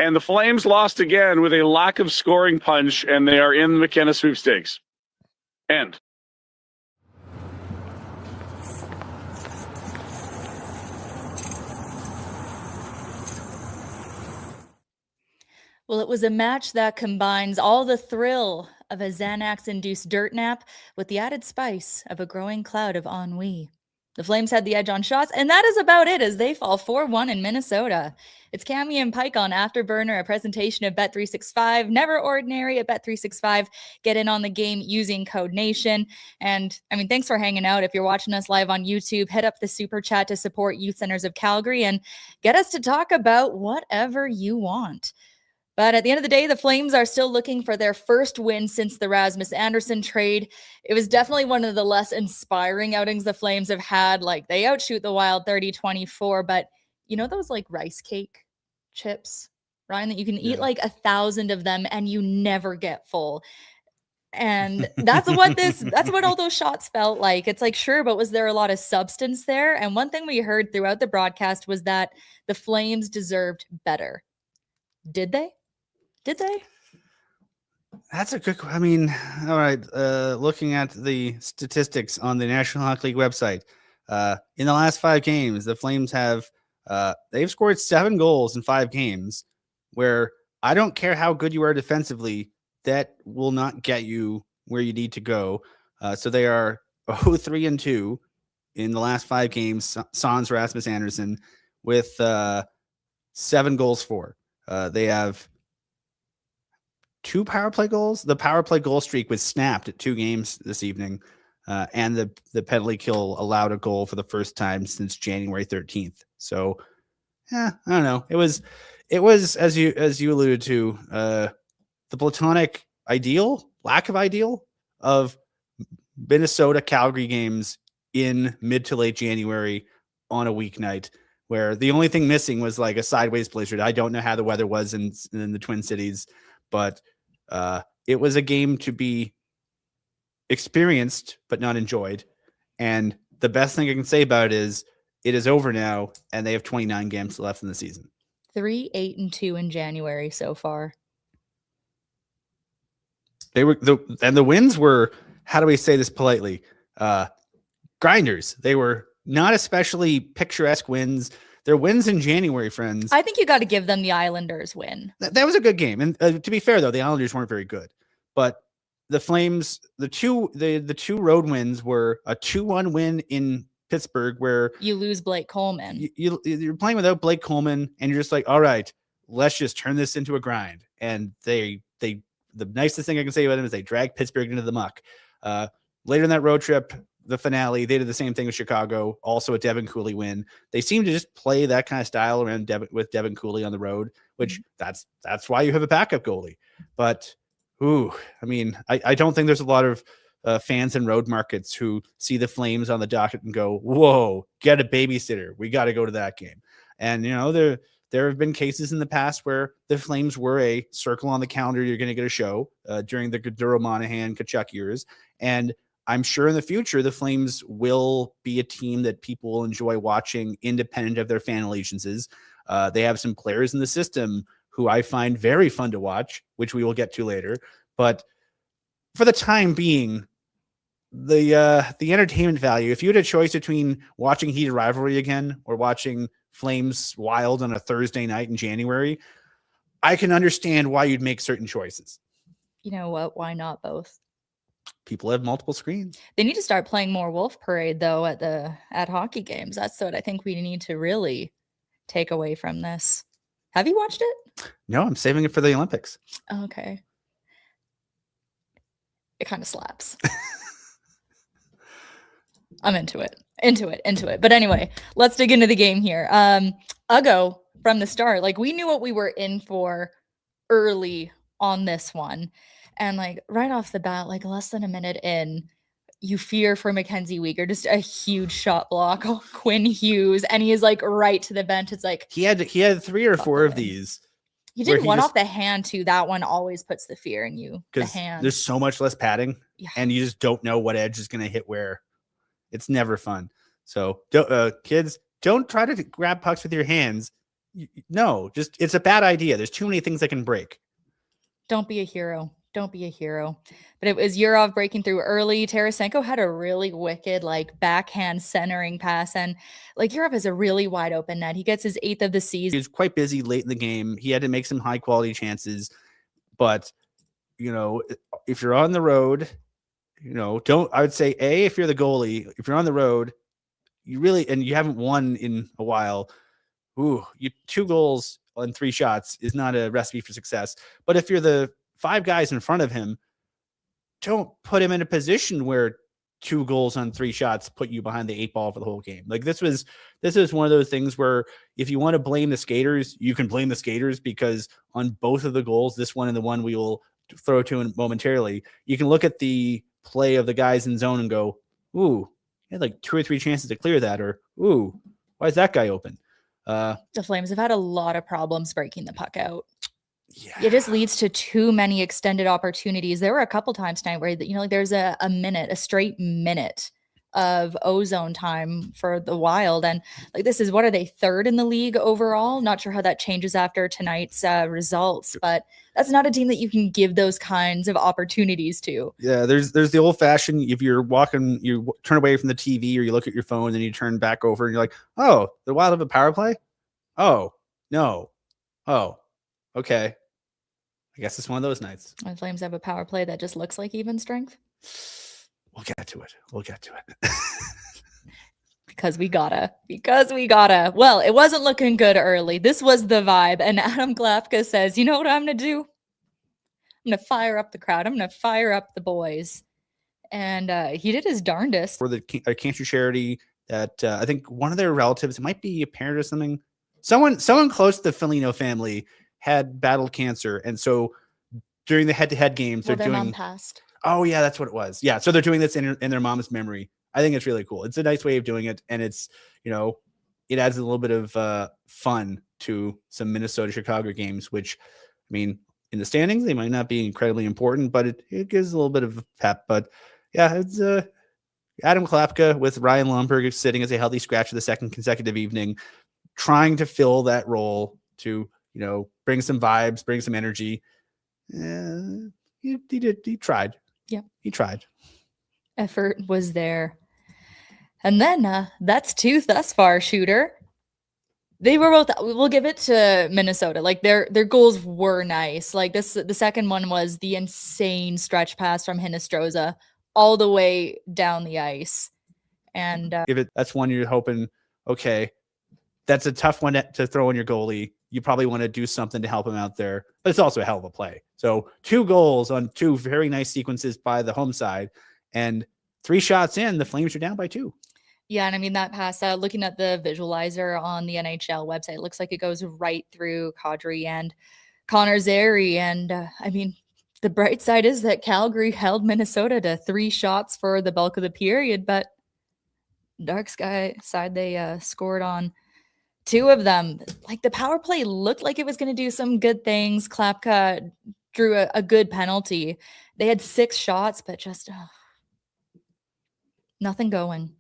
And the Flames lost again with a lack of scoring punch, and they are in the McKenna sweepstakes. End. Well, it was a match that combines all the thrill of a Xanax-induced dirt nap with the added spice of a growing cloud of ennui. The Flames had the edge on shots, and that is about it as they fall 4-1 in Minnesota. It's Cami and Pike on Afterburner, a presentation of Bet365. Never ordinary at Bet365. Get in on the game using code NATION. And thanks for hanging out. If you're watching us live on YouTube, hit up the Superchat to support Youth Centers of Calgary and get us to talk about whatever you want. But at the end of the day, the Flames are still looking for their first win since the Rasmus Andersson trade. It was definitely one of the less inspiring outings the Flames have had. Like, they outshoot the Wild 30-24, but you know those like rice cake chips, Ryan, that you can eat like 1,000 of them and you never get full. And that's what all those shots felt like. It's like, sure, but was there a lot of substance there? And one thing we heard throughout the broadcast was that the Flames deserved better. Did they? Did they? That's a good. All right. Looking at the statistics on the National Hockey League website, in the last 5 games, the Flames have they've scored 7 goals in 5 games. Where I don't care how good you are defensively, that will not get you where you need to go. So they are 0-3-2 in the last 5 games. Sans Rasmus Andersson with 7 goals for. They have 2 power play goals. The power play goal streak was snapped at 2 games this evening, and the penalty kill allowed a goal for the first time since January 13th. So, I don't know. It was as you alluded to, the platonic lack of ideal of Minnesota Calgary games in mid to late January on a weeknight, where the only thing missing was like a sideways blizzard. I don't know how the weather was in the Twin Cities, but it was a game to be experienced but not enjoyed. And the best thing I can say about it is over now, and they have 29 games left in the season. 3-8-2 in January so far. They were the wins were, how do we say this politely? Grinders. They were not especially picturesque wins. They're wins in January, friends. I think you got to give them the Islanders win. That was a good game. And to be fair, though, the Islanders weren't very good. But the Flames, the two road wins were a 2-1 win in Pittsburgh, where you lose Blake Coleman. You're playing without Blake Coleman, and you're just like, all right, let's just turn this into a grind. And the nicest thing I can say about them is they dragged Pittsburgh into the muck. Later in that road trip, the finale, they did the same thing with Chicago, also a Devin Cooley win. They seem to just play that kind of style around with Devin Cooley on the road, which that's why you have a backup goalie. But I don't think there's a lot of fans in road markets who see the Flames on the docket and go, whoa, get a babysitter. We got to go to that game. And, there have been cases in the past where the Flames were a circle on the calendar. You're going to get a show during the Goduro, Monahan, Kachuk years. And I'm sure in the future, the Flames will be a team that people will enjoy watching independent of their fan allegiances. They have some players in the system who I find very fun to watch, which we will get to later. But for the time being, the entertainment value, if you had a choice between watching Heated Rivalry again or watching Flames Wild on a Thursday night in January, I can understand why you'd make certain choices. You know what? Why not both? People have multiple screens. They need to start playing more Wolf Parade, though, at hockey games. That's what I think we need to really take away from this. Have you watched it? No, I'm saving it for the Olympics. Okay. It kind of slaps. I'm into it. But anyway, let's dig into the game here. Ugo from the start, like, we knew what we were in for early on this one. And like right off the bat, like less than a minute in, you fear for Mackenzie Weegar, just a huge shot block on Quinn Hughes. And he is like right to the bench. It's like he had 3 or 4 of these. He did one off the hand too. That one always puts the fear in you. The hand. There's so much less padding, and you just don't know what edge is going to hit where. It's never fun. So kids, don't try to grab pucks with your hands. No, just it's a bad idea. There's too many things that can break. Don't be a hero. Don't be a hero. But it was Yurov breaking through early. Tarasenko had a really wicked, like, backhand centering pass. And, like, Yurov has a really wide open net. He gets his 8th of the He season. was quite busy late in the game. He had to make some high quality chances. But, if you're on the road, I would say, if you're the goalie, if you're on the road, and you haven't won in a while, 2 goals on 3 shots is not a recipe for success. But if you're the 5 guys in front of him, don't put him in a position where 2 goals on 3 shots put you behind the 8 ball for the whole game. Like this is one of those things where if you want to blame the skaters, you can blame the skaters, because on both of the goals, this one and the one we will throw to momentarily, you can look at the play of the guys in zone and go, ooh, he had like 2 or 3 chances to clear that, or ooh, why is that guy open? The Flames have had a lot of problems breaking the puck out. Yeah. It just leads to too many extended opportunities. There were a couple times tonight where, there's a straight minute of ozone time for the Wild. And like, this is, what are they, 3rd in the league overall? Not sure how that changes after tonight's results, but that's not a team that you can give those kinds of opportunities to. Yeah, there's the old fashioned, if you're walking, you turn away from the TV or you look at your phone, then you turn back over and you're like, oh, the Wild have a power play? Oh, no. Oh, okay. I guess it's one of those nights. The Flames have a power play that just looks like even strength. We'll get to it. Because we gotta. Well, it wasn't looking good early. This was the vibe. And Adam Klapka says, you know what I'm going to do? I'm going to fire up the crowd. I'm going to fire up the boys. And he did his darndest. For the cancer charity that I think one of their relatives, it might be a parent or something, someone close to the Foligno family had battled cancer. And so during the head-to-head games, their they're doing... mom passed. Oh, yeah, that's what it was. Yeah, so they're doing this in their mom's memory. I think it's really cool. It's a nice way of doing it, and it's, it adds a little bit of fun to some Minnesota-Chicago games, which, I mean, in the standings, they might not be incredibly important, but it gives a little bit of pep. But, yeah, it's Adam Klapka with Ryan Lomberg sitting as a healthy scratch for the 2nd consecutive evening, trying to fill that role to, bring some vibes, bring some energy. He tried. Yeah. He tried. Effort was there. And then that's 2 thus far, Shooter. They were both, we'll give it to Minnesota. Like their goals were nice. Like the second one was the insane stretch pass from Hinostroza all the way down the ice. And that's one you're hoping, okay, that's a tough one to throw in your goalie. You probably want to do something to help him out there, but it's also a hell of a play. So 2 goals on 2 very nice sequences by the home side, and 3 shots in, the Flames are down by 2. Yeah, and I mean, that pass, looking at the visualizer on the NHL website, it looks like it goes right through Kadri and Connor Zary. And I mean, the bright side is that Calgary held Minnesota to 3 shots for the bulk of the period, but dark sky side, they scored on 2 of them. Like, the power play looked like it was going to do some good things. Klapka drew a good penalty. They had 6 shots, but just nothing going.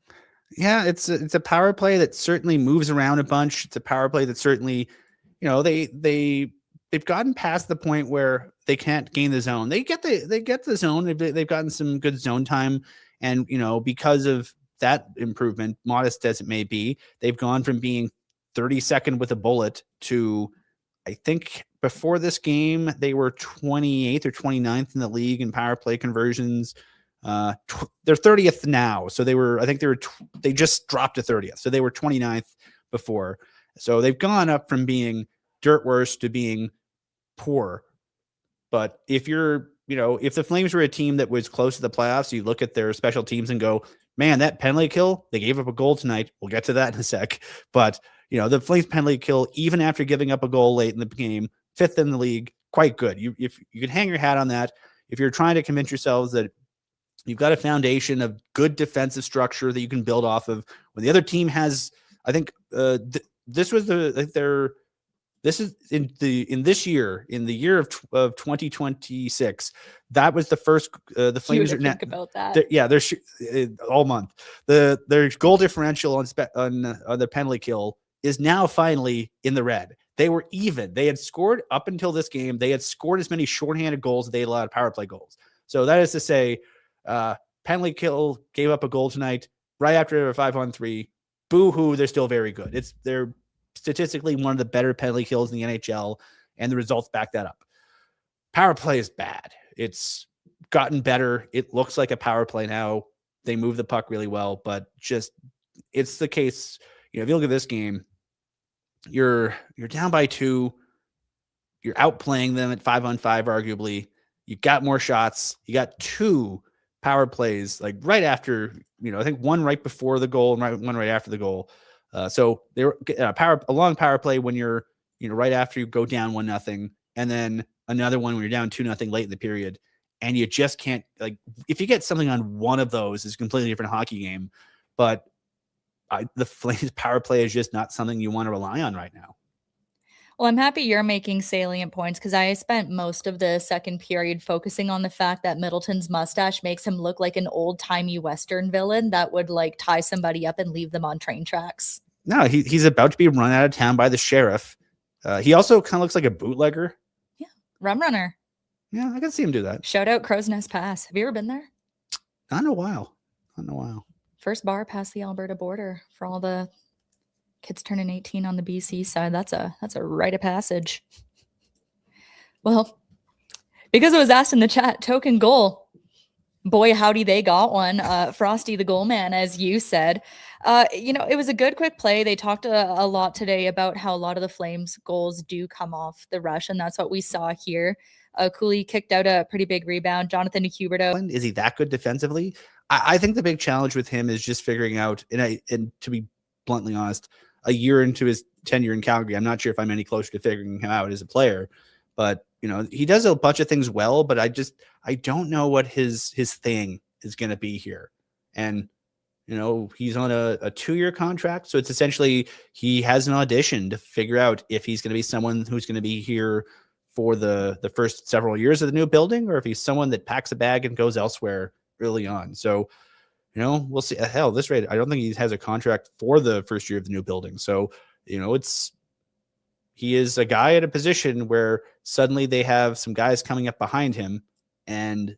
Yeah, it's a power play that certainly moves around a bunch. It's a power play that certainly, they've gotten past the point where they can't gain the zone. They get the zone. They've gotten some good zone time, and because of that improvement, modest as it may be, they've gone from being 32nd with a bullet to, I think before this game, they were 28th or 29th in the league in power play conversions. They're 30th now. So they just dropped to 30th. So they were 29th before. So they've gone up from being dirt worse to being poor. But if if the Flames were a team that was close to the playoffs, you look at their special teams and go, man, that penalty kill, they gave up a goal tonight. We'll get to that in a sec. But, the Flames penalty kill, even after giving up a goal late in the game, 5th in the league, quite good. If you could hang your hat on that, if you're trying to convince yourselves that you've got a foundation of good defensive structure that you can build off of, when the other team has, I think this is in the year of 2026. That was the first. The Flames are think about that. They're all month. Their goal differential on the penalty kill is now finally in the red. They were even. They had scored up until this game. They had scored as many shorthanded goals as they allowed power play goals. So that is to say, penalty kill gave up a goal tonight right after a 5-on-3. Boo-hoo, they're still very good. They're statistically one of the better penalty kills in the NHL, and the results back that up. Power play is bad. It's gotten better. It looks like a power play now. They move the puck really well, but just it's the case. If you look at this game, you're down by 2. You're outplaying them at 5-on-5, arguably. You got more shots. You got 2 power plays, like right after, I think one right before the goal and one right after the goal. So they were a long power play when you're, right after you go down 1-0, and then another one when you're down 2-0 late in the period. And you just can't, like, if you get something on one of those, it's a completely different hockey game. But the Flames power play is just not something you want to rely on right now. Well, I'm happy you're making salient points because I spent most of the second period focusing on the fact that Middleton's mustache makes him look like an old-timey Western villain that would like tie somebody up and leave them on train tracks. No, he's about to be run out of town by the sheriff. He also kind of looks like a bootlegger. Yeah, rum runner. Yeah, I can see him do that. Shout out Crow's Nest Pass. Have you ever been there? Not in a while. First bar past the Alberta border for all the kids turning 18 on the BC side. That's a rite of passage. Well, because it was asked in the chat, token goal. Boy, howdy, they got one. Frosty the goal man, as you said. It was a good quick play. They talked a lot today about how a lot of the Flames goals do come off the rush, and that's what we saw here. Cooley kicked out a pretty big rebound. Jonathan Huberdeau. Is he that good defensively? I think the big challenge with him is just figuring out, and to be bluntly honest, a year into his tenure in Calgary, I'm not sure if I'm any closer to figuring him out as a player. But, he does a bunch of things well, but I don't know what his thing is going to be here. And, he's on a 2-year contract. So it's essentially he has an audition to figure out if he's going to be someone who's going to be here for the first several years of the new building, or if he's someone that packs a bag and goes elsewhere early on. So, we'll see. Hell, this rate, I don't think he has a contract for the first year of the new building. So, he is a guy at a position where suddenly they have some guys coming up behind him, and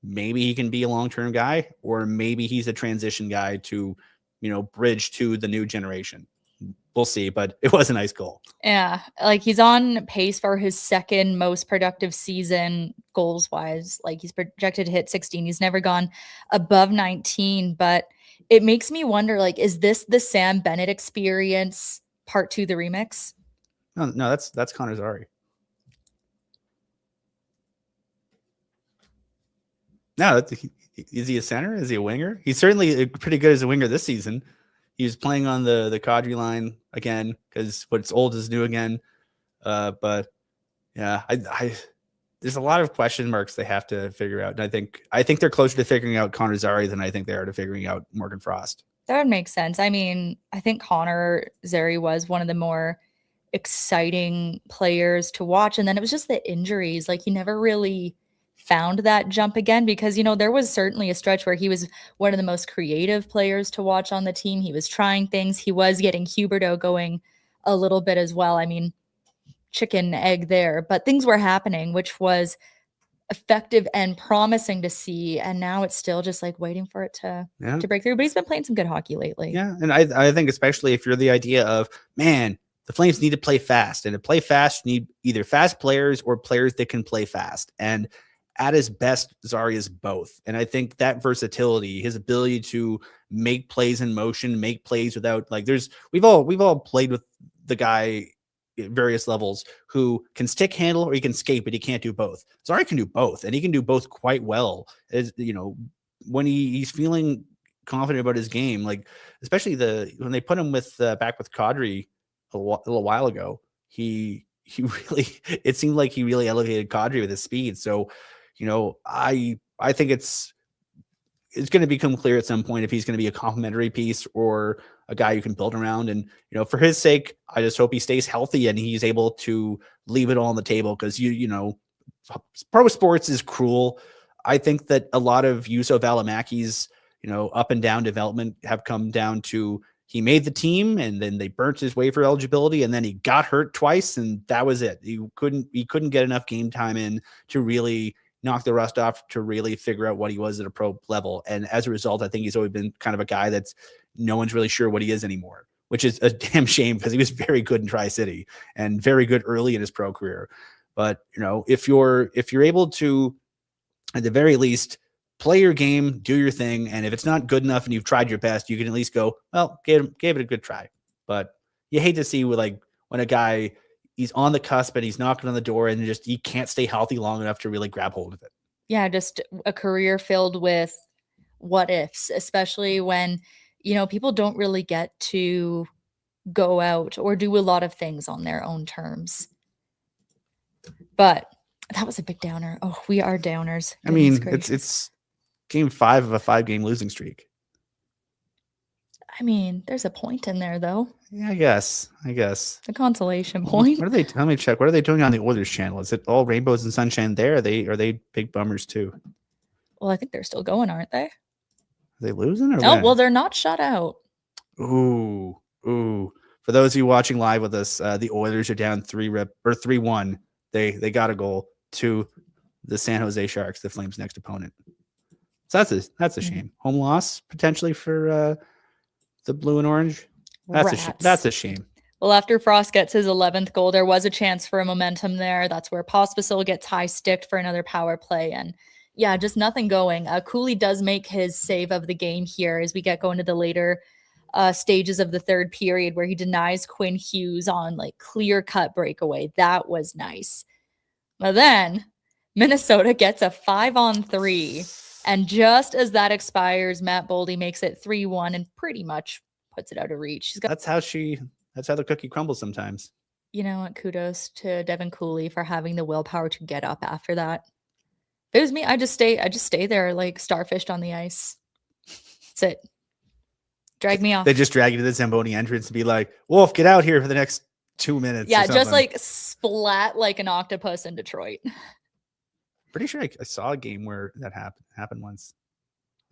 maybe he can be a long-term guy, or maybe he's a transition guy to, bridge to the new generation. We'll see, but it was a nice goal. Yeah, like he's on pace for his second most productive season goals wise. Like he's projected to hit 16. He's never gone above 19, but it makes me wonder, like, is this the Sam Bennett experience part 2, the remix? No, that's Connor Zary. No, is he a center? Is he a winger? He's certainly pretty good as a winger this season. He was playing on the Kadri line again because what's old is new again. But yeah, I there's a lot of question marks they have to figure out. And I think they're closer to figuring out Connor Zary than I think they are to figuring out Morgan Frost. That would make sense. I mean, I think Connor Zary was one of the more exciting players to watch. And then it was just the injuries. Like he never really found that jump again because, there was certainly a stretch where he was one of the most creative players to watch on the team. He was trying things. He was getting Huberdeau going a little bit as well. I mean, chicken egg there, but things were happening, which was effective and promising to see. And now it's still just like waiting for it to break through. But he's been playing some good hockey lately. Yeah. And I think especially if you're the idea of, man, the Flames need to play fast, and to play fast, you need either fast players or players that can play fast. And at his best, Zary is both. And I think that versatility, his ability to make plays in motion, make plays without we've all played with the guy at various levels who can stick handle or he can skate, but he can't do both. Zary can do both, and he can do both quite well. As when he's feeling confident about his game, like especially when they put him back with Kadri a little while ago, he really, it seemed like he really elevated Kadri with his speed. So, I think it's going to become clear at some point if he's going to be a complementary piece or a guy you can build around. And, for his sake, I just hope he stays healthy and he's able to leave it all on the table. Cause pro sports is cruel. I think that a lot of Juuso Välimäki's, up and down development have come down to he made the team, and then they burnt his waiver eligibility, and then he got hurt twice, and that was it. He couldn't get enough game time in to really knock the rust off, to really figure out what he was at a pro level. And as a result, I think he's always been kind of a guy that's no one's really sure what he is anymore, which is a damn shame because he was very good in Tri-City and very good early in his pro career. But if you're able to, at the very least, play your game, do your thing, and if it's not good enough and you've tried your best, you can at least go, well, gave it a good try. But you hate to see when a guy, he's on the cusp and he's knocking on the door and just he can't stay healthy long enough to really grab hold of it. Yeah, just a career filled with what ifs, especially when people don't really get to go out or do a lot of things on their own terms. But that was a big downer. Oh, we are downers. I mean, it's game 5 of a 5-game losing streak. I mean, there's a point in there, though. Yeah, I guess. The consolation point. What are they? Let me check. What are they doing on the Oilers channel? Is it all rainbows and sunshine there? Are they big bummers too? Well, I think they're still going, aren't they? Are they losing? Or well, they're not shut out. Ooh. For those of you watching live with us, the Oilers are down 3-1. They got a goal to the San Jose Sharks, the Flames' next opponent. So that's a shame. Home loss potentially for the blue and orange. That's a shame. Well, after Frost gets his 11th goal, there was a chance for a momentum there. That's where Pospisil gets high-sticked for another power play. And yeah, just nothing going. Cooley does make his save of the game here as we get going to the later stages of the third period where he denies Quinn Hughes on clear-cut breakaway. That was nice. But then Minnesota gets a 5-on-3. And just as that expires, Matt Boldy makes it 3-1 and pretty much puts it out of reach. That's how the cookie crumbles sometimes. You know what? Kudos to Devin Cooley for having the willpower to get up after that. If it was me, I just stay there like starfished on the ice. That's it. Drag me off. They just drag you to the Zamboni entrance and be like, Wolf, get out here for the next 2 minutes. Yeah, just splat like an octopus in Detroit. Pretty sure I saw a game where that happened once.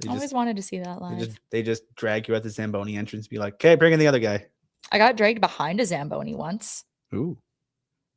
I always wanted to see that live. They just drag you at the Zamboni entrance and be like, okay, bring in the other guy. I got dragged behind a Zamboni once. Ooh.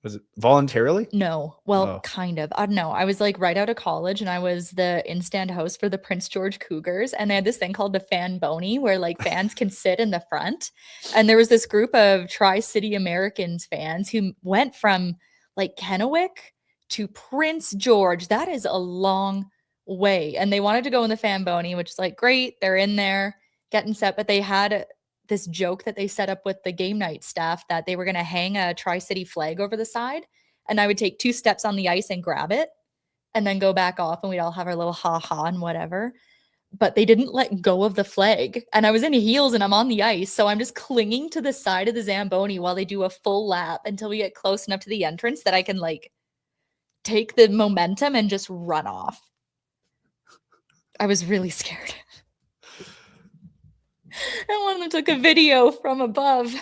Was it voluntarily? No. Well, kind of. I don't know. I was right out of college and I was the in-stand host for the Prince George Cougars. And they had this thing called the Fan Boni where fans can sit in the front. And there was this group of Tri-City Americans fans who went from Kennewick to Prince George. That is a long way. And they wanted to go in the Fan Boni, which is great. They're in there getting set. But they had this joke that they set up with the game night staff that they were going to hang a Tri-City flag over the side. And I would take 2 steps on the ice and grab it and then go back off and we'd all have our little ha-ha and whatever. But they didn't let go of the flag. And I was in heels and I'm on the ice. So I'm just clinging to the side of the Zamboni while they do a full lap until we get close enough to the entrance that I can take the momentum and just run off. I was really scared. And one of them took a video from above.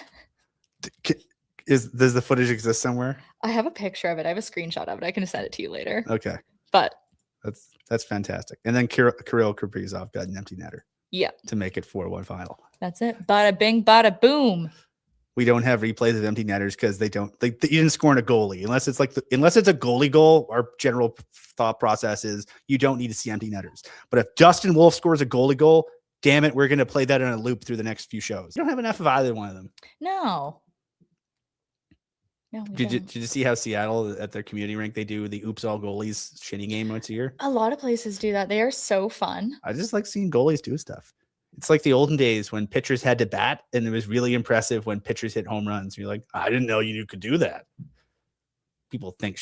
Does the footage exist somewhere? I have a picture of it. I have a screenshot of it. I can send it to you later. Okay. But that's fantastic. And then Kirill Kaprizov got an empty netter. Yeah. To make it 4-1 final. That's it. Bada bing, bada boom. We don't have replays of empty netters because they don't. You didn't score on a goalie unless it's unless it's a goalie goal. Our general thought process is you don't need to see empty netters. But if Dustin Wolf scores a goalie goal, damn it, we're going to play that on a loop through the next few shows. You don't have enough of either one of them. No, did you see how Seattle at their community rink they do the Oops All Goalies shitty game once a year? A lot of places do that. They are so fun. I just like seeing goalies do stuff. It's like the olden days when pitchers had to bat, and it was really impressive when pitchers hit home runs. You're like, I didn't know you could do that. People think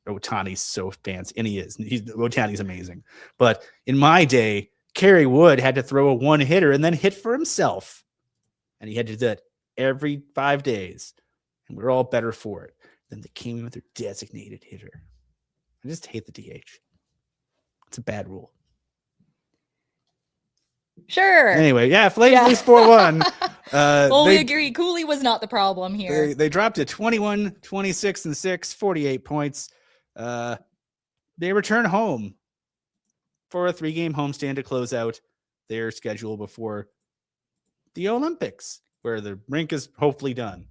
Ohtani's so fancy, and he is. Ohtani's amazing. But in my day, Kerry Wood had to throw a one-hitter and then hit for himself. And he had to do that every 5 days. And we're all better for it. Then they came in with their designated hitter. I just hate the DH. It's a bad rule. Sure. Anyway, yeah, Flames lose 4-1. Well, we agree. Cooley was not the problem here. They dropped to 21, 26, and 6, 48 points. They return home for a 3-game homestand to close out their schedule before the Olympics where the rink is hopefully done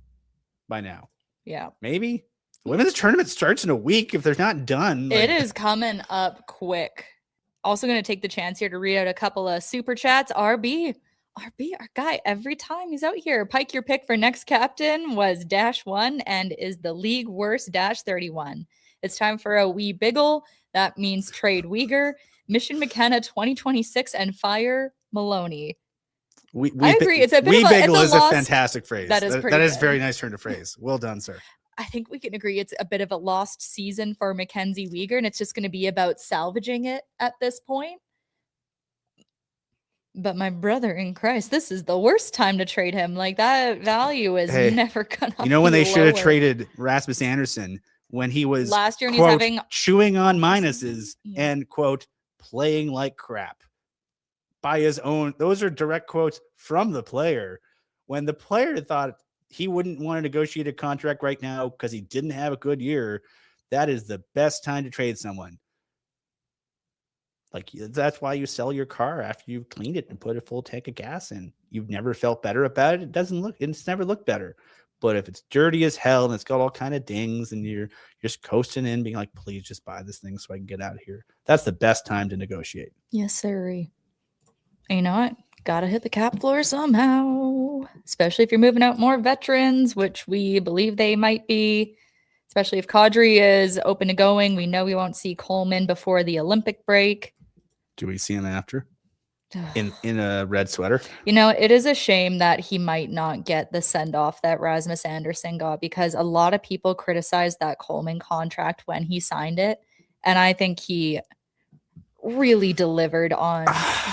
by now. Yeah. Maybe the women's tournament starts in a week if they're not done. It is coming up quick. Also going to take the chance here to read out a couple of super chats. RB, our guy, every time he's out here. Pike, your pick for next captain was -1 and is the league worst -31. It's time for a wee biggle. That means trade Weegar, Mission McKenna 2026, and fire Maloney. I agree. It's a bit of a, biggle it's a is lost, a fantastic phrase. That is pretty that is good. very nice turn to phrase. Well done, sir. I think we can agree it's a bit of a lost season for Mackenzie Weegar, and it's just going to be about salvaging it at this point. But my brother in Christ, this is the worst time to trade him. Like, that value is never gonna. You know when they should have lower. traded Rasmus Anderson when he was last year and quote, he's having chewing on minuses Yeah. and quote playing like crap by his own. Those are direct quotes from the player. When the player thought he wouldn't want to negotiate a contract right now because he didn't have a good year, that is the best time to trade someone. Like, that's why you sell your car after you've cleaned it and put a full tank of gas in. You've never felt better about it. It's never looked better. But if it's dirty as hell and it's got all kind of dings and you're just coasting in being like, please just buy this thing so I can get out of here, that's the best time to negotiate. Yes, sir. And you know what? Gotta hit the cap floor somehow, especially if you're moving out more veterans, which we believe they might be, especially if Kadri is open to going. We know we won't see Coleman before the Olympic break. Do we see him after in a red sweater? You know, it is a shame that he might not get the send-off that Rasmus Anderson got, because a lot of people criticized that Coleman contract when he signed it, and I think he really delivered on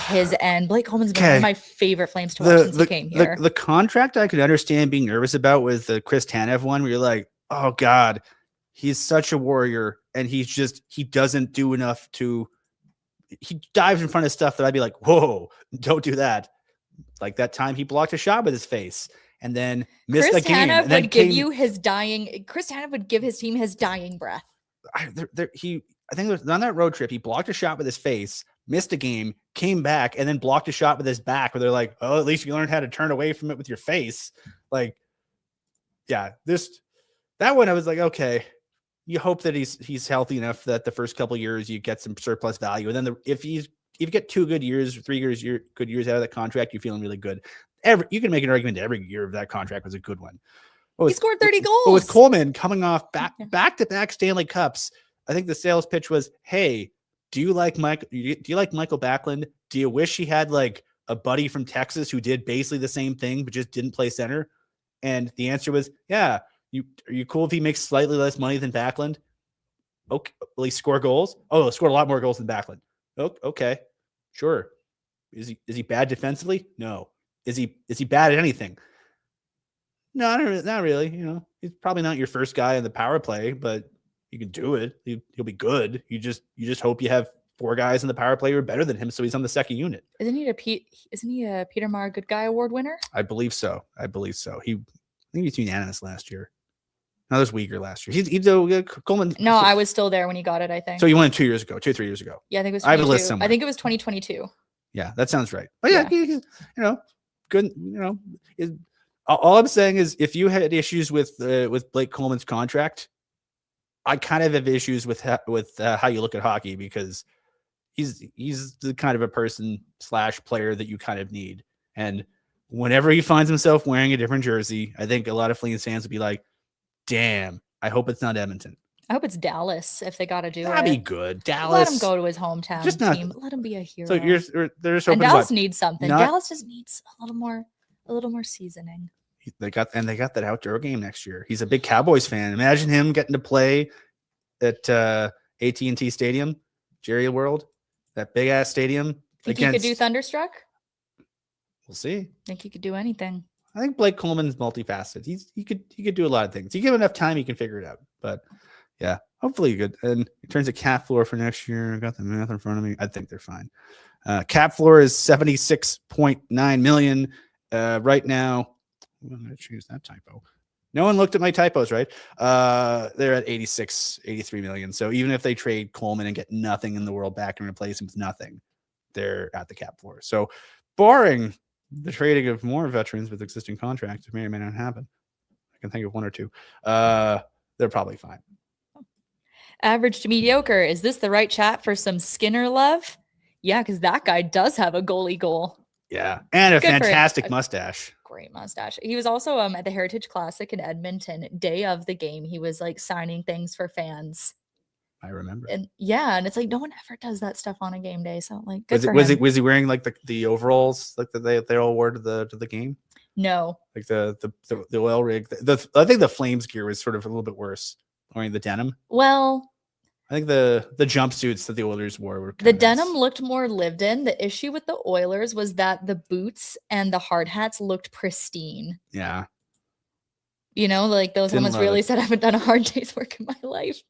his end. Blake Coleman's been one of my favorite Flames to watch since he came here. The contract I could understand being nervous about was the Chris Tanev one, where you're like, oh God, he's such a warrior, and he doesn't do enough to. He dives in front of stuff that I'd be like, whoa, don't do that. Like that time he blocked a shot with his face and then missed the game. Chris Tanev would give his team his dying breath. I think it was on that road trip. He blocked a shot with his face, missed a game, came back, and then blocked a shot with his back where they're like, oh, at least you learned how to turn away from it with your face. Like, yeah, that one I was like, okay. You hope that he's healthy enough that the first couple of years you get some surplus value, and then if you get 2 good years, 3 years, good years out of that contract, you're feeling really good. You can make an argument every year of that contract was a good one. He scored 30 goals. But with Coleman coming off back-to-back Stanley Cups, I think the sales pitch was, "Hey, do you like Michael Backlund? Do you wish he had like a buddy from Texas who did basically the same thing but just didn't play center?" And the answer was, "Yeah." Are you cool if he makes slightly less money than Backlund? Okay, will he score goals? Oh, he scored a lot more goals than Backlund. Okay, sure. Is he bad defensively? No. Is he bad at anything? No, not really. You know, he's probably not your first guy in the power play, but you can do it. He'll be good. You just hope you have 4 guys in the power play who are better than him, so he's on the second unit. Isn't he a Peter Maher Good Guy Award winner? I believe so. I think he was unanimous last year. No, there's Weegar last year. He's Coleman. No, I was still there when he got it, I think. So you won 2 years ago, 3 years ago. Yeah, I think it was 22. I have a list somewhere. I think it was 2022. Yeah, that sounds right. But yeah, he's, good. All I'm saying is if you had issues with Blake Coleman's contract, I kind of have issues with how you look at hockey, because he's the kind of a person / player that you kind of need. And whenever he finds himself wearing a different jersey, I think a lot of Flames fans would be like, damn, I hope it's not Edmonton. I hope it's Dallas if they got to do That'd it. be good. Dallas. Let him go to his hometown team. Let him be a hero. So they're just hoping, and Dallas needs something. Dallas just needs a little more seasoning. They got that outdoor game next year. He's a big Cowboys fan. Imagine him getting to play at AT&T Stadium, Jerry World, that big ass stadium. Think he could do Thunderstruck? We'll see. Think he could do anything. I think Blake Coleman's multifaceted. He could do a lot of things. You give him enough time, he can figure it out. But yeah, hopefully good. And in terms of cap floor for next year, I got the math in front of me. I think they're fine. Cap floor is 76.9 million right now. I'm going to choose that typo. No one looked at my typos, right? They're at 83 million. So even if they trade Coleman and get nothing in the world back and replace him with nothing, they're at the cap floor. So barring the trading of more veterans with existing contracts may or may not happen. I can think of one or two. They're probably fine. Average to mediocre. Is this the right chat for some Skinner love? Yeah, because that guy does have a goalie goal. Yeah, and a Good for him. fantastic mustache. Great mustache. He was also at the Heritage Classic in Edmonton, day of the game. He was like signing things for fans. I remember. And yeah, and it's like no one ever does that stuff on a game day. So like, good was he wearing like the overalls like that they all wore to the game? No, like the oil rig. I think the Flames gear was sort of a little bit worse. Wearing the denim. Well, I think the jumpsuits that the Oilers wore were the denim looked more lived in. The issue with the Oilers was that the boots and the hard hats looked pristine. Yeah. You know, like those helmets really said I haven't done a hard day's work in my life.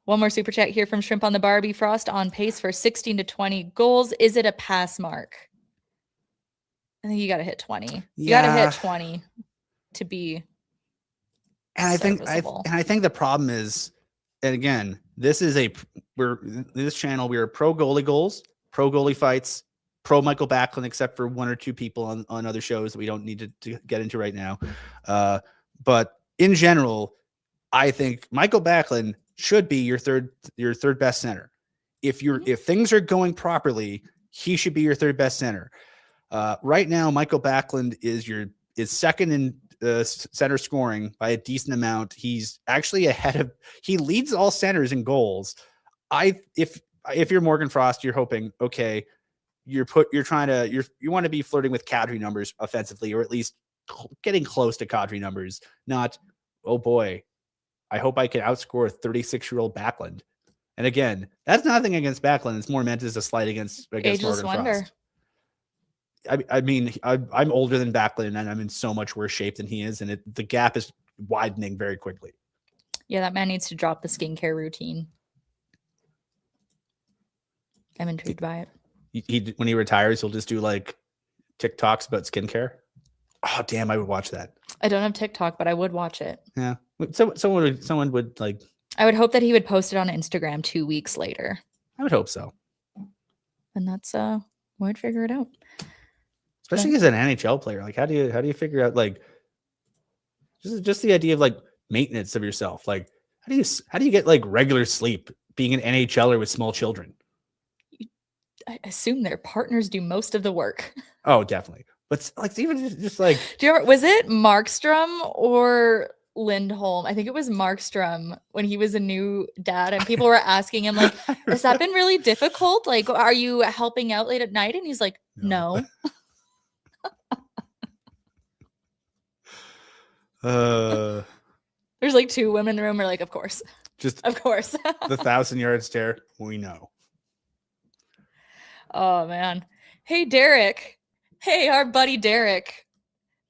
One more super chat here from Shrimp on the Barbie. Frost on pace for 16 to 20 goals. Is it a pass mark? I think you got to hit 20. You got to hit 20 to be. And I think the problem is, and again, this channel, we are pro goalie goals, pro goalie fights, pro Michael Backlund, except for one or two people on other shows that we don't need to get into right now. But in general, I think Michael Backlund should be your third best center. If things are going properly, he should be your third best center. Right now, Michael Backlund is second in center scoring by a decent amount. He's actually he leads all centers in goals. If you're Morgan Frost, you're hoping, okay, you want to be flirting with Kadri numbers offensively, or at least getting close to Kadri numbers. Not, oh boy, I hope I can outscore a 36-year-old Backlund. And again, that's nothing against Backlund. It's more meant as a slight against Morgan Frost. I mean, I'm older than Backlund, and I'm in so much worse shape than he is, and the gap is widening very quickly. Yeah, that man needs to drop the skincare routine. I'm intrigued by it. When he retires, he'll just do like TikToks about skincare. Oh, damn, I would watch that. I don't have TikTok, but I would watch it. Yeah, someone would like. I would hope that he would post it on Instagram 2 weeks later. I would hope so. And that's we'd figure it out. Especially as an NHL player, like how do you figure out like just the idea of like maintenance of yourself? Like how do you get like regular sleep being an NHLer with small children? I assume their partners do most of the work. Oh, definitely. But like even just like, do you remember, was it Markstrom or Lindholm? I think it was Markstrom when he was a new dad, and people were asking him like, "Has that been really difficult? Like, are you helping out late at night?" And he's like, "No." There's like two women in the room are like, of course. Of course. The 1,000-yard stare. We know. Oh man. Hey Derek. Hey, our buddy Derek.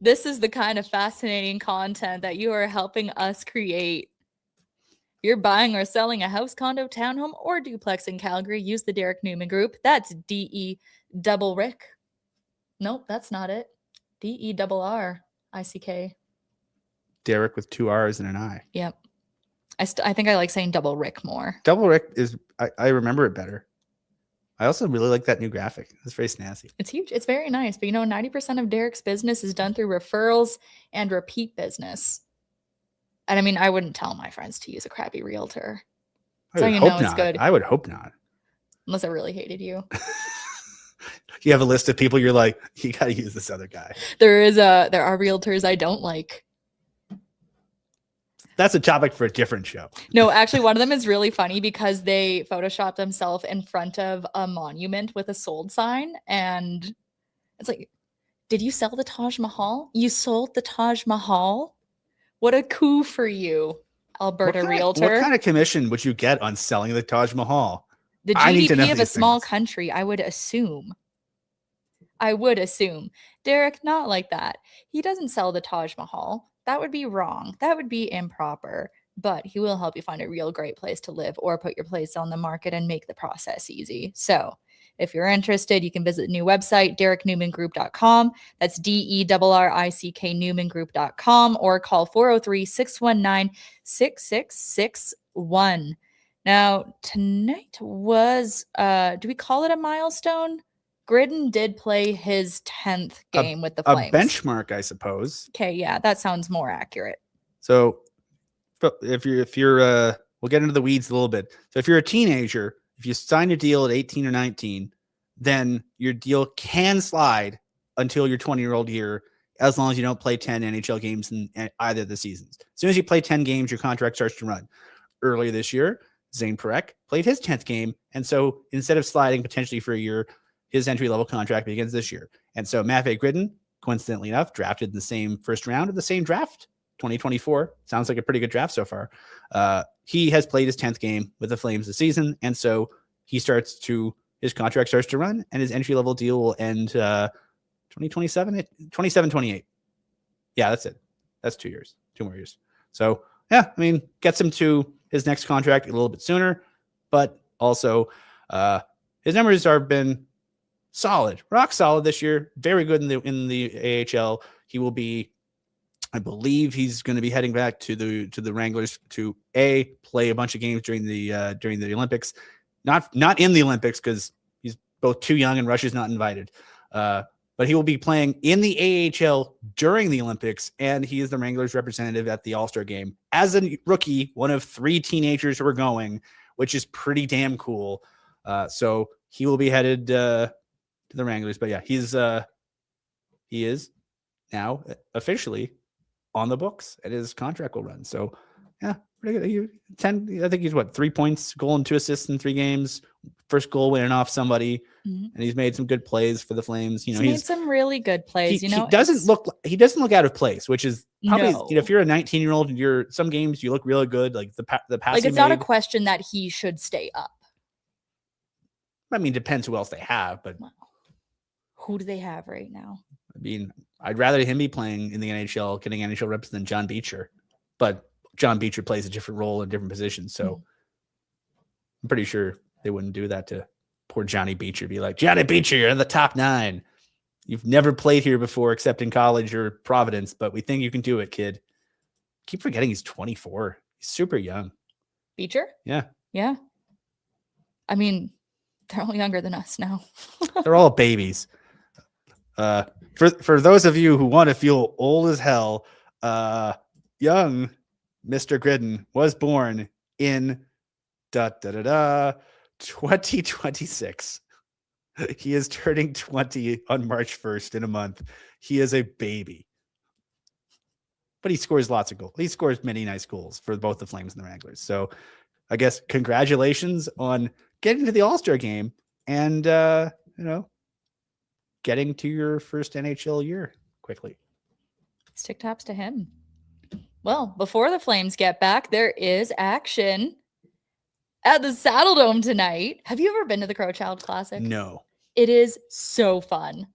This is the kind of fascinating content that you are helping us create. If you're buying or selling a house, condo, townhome, or duplex in Calgary, use the Derek Newman Group. That's DE-double-RICK. Nope, that's not it. DERRICK. Derek with 2 R's and an I. Yep. I think I like saying double Rick more. Double Rick is, I remember it better. I also really like that new graphic. It's very snazzy. It's huge. It's very nice. But 90% of Derek's business is done through referrals and repeat business. And I mean, I wouldn't tell my friends to use a crappy realtor. So you know it's good. I would hope not. Unless I really hated you. You have a list of people you're like, you got to use this other guy. There are realtors I don't like. That's a topic for a different show. No, actually, one of them is really funny because they photoshopped themselves in front of a monument with a sold sign. And it's like, did you sell the Taj Mahal? You sold the Taj Mahal? What a coup for you, Alberta realtor. What kind of commission would you get on selling the Taj Mahal? The GDP of a small country, I would assume. Derek, not like that. He doesn't sell the Taj Mahal. That would be wrong. That would be improper. But he will help you find a real great place to live or put your place on the market and make the process easy. So if you're interested, you can visit the new website, dereknewmangroup.com. That's DERRICK Newmangroup.com, or call 403-619-6661. Now, tonight was, do we call it a milestone? Gridin did play his 10th game with the A Flames. benchmark, I suppose. Okay, yeah, that sounds more accurate. So if you're we'll get into the weeds a little bit. So if you're a teenager, if you sign a deal at 18 or 19, then your deal can slide until your 20-year-old year, as long as you don't play 10 NHL games in either of the seasons. As soon as you play 10 games, your contract starts to run. Earlier this year, Zayne played his 10th game, and so instead of sliding potentially for a year, his entry-level contract begins this year. And so Matvei Gridin, coincidentally enough, drafted in the same first round of the same draft, 2024. Sounds like a pretty good draft so far. He has played his 10th game with the Flames this season, and so his contract starts to run, and his entry-level deal will end 27-28. Yeah, that's it. That's 2 years, 2 more years. So, yeah, I mean, gets him to his next contract a little bit sooner, but also his numbers have been solid, rock solid this year. Very good in the AHL. He will be, I believe, he's going to be heading back to the Wranglers to play a bunch of games during the Olympics, not in the Olympics because he's both too young and Russia's not invited. But he will be playing in the AHL during the Olympics, and he is the Wranglers representative at the All-Star game as a rookie, one of 3 teenagers who are going, which is pretty damn cool. So he will be headed to the Wranglers. But yeah, he is now officially on the books, and his contract will run. So yeah, pretty good. I think he's 3 points, goal and 2 assists in 3 games. First goal winning off somebody. And he's made some good plays for the Flames. He's made some really good plays. He doesn't look out of place, which is probably if you're a 19-year-old and some games you look really good. Like the pass. Like it's not a question that he should stay up. I mean, depends who else they have, but who do they have right now? I mean, I'd rather him be playing in the NHL, getting NHL reps than John Beecher, but John Beecher plays a different role in different positions, so I'm pretty sure they wouldn't do that to poor Johnny Beecher. Be like, Johnny Beecher, you're in the top 9. You've never played here before except in college or Providence, but we think you can do it, kid. Keep forgetting he's 24. He's super young. Beecher? Yeah. Yeah. I mean, they're all younger than us now. They're all babies. For those of you who want to feel old as hell, young Mr. Gridin was born in 2026. He is turning 20 on March 1st in a month. He is a baby. But he scores lots of goals. He scores many nice goals for both the Flames and the Wranglers. So I guess congratulations on getting to the All-Star game and, getting to your first NHL year quickly. Stick taps to him. Well, before the Flames get back, there is action at the Saddle Dome tonight. Have you ever been to the Crowchild Classic? No. It is so fun.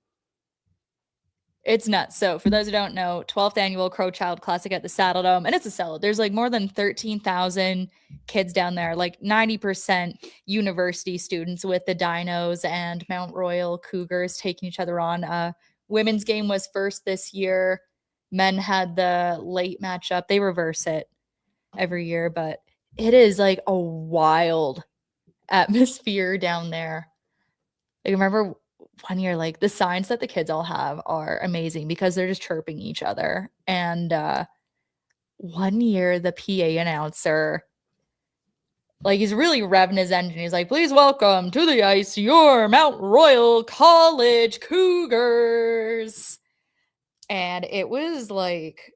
It's nuts. So for those who don't know, 12th annual Crowchild Classic at the Saddle Dome, and it's a sell. There's like more than 13,000 kids down there, like 90% university students with the Dinos and Mount Royal Cougars taking each other on. Women's game was first this year. Men had the late matchup. They reverse it every year, but it is like a wild atmosphere down there. I remember one year, like the signs that the kids all have are amazing because they're just chirping each other. And one year, the PA announcer, like he's really revving his engine. He's like, "Please welcome to the ice your Mount Royal College Cougars." And it was like,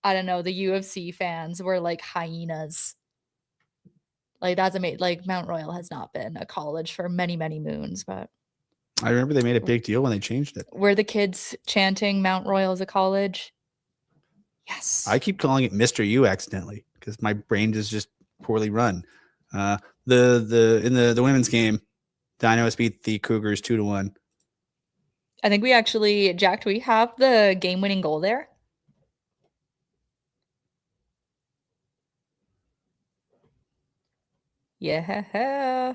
I don't know, the UFC fans were like hyenas. Like that's amazing. Like Mount Royal has not been a college for many, many moons, but I remember they made a big deal when they changed it. Were the kids chanting Mount Royal as a college? Yes. I keep calling it Mr. U accidentally because my brain is just poorly run. In the women's game, Dinos beat the Cougars 2-1. I think we actually, Jack, do we have the game-winning goal there? Yeah.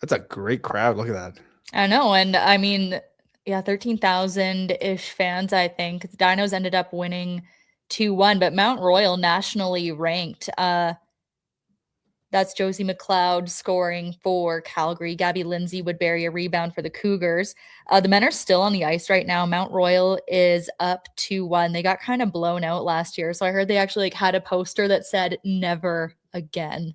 That's a great crowd. Look at that. I know. And I mean, yeah, 13,000-ish fans, I think. The Dinos ended up winning 2-1, but Mount Royal nationally ranked. That's Josie McLeod scoring for Calgary. Gabby Lindsay would bury a rebound for the Cougars. The men are still on the ice right now. Mount Royal is up 2-1. They got kind of blown out last year. So I heard they actually had a poster that said never again.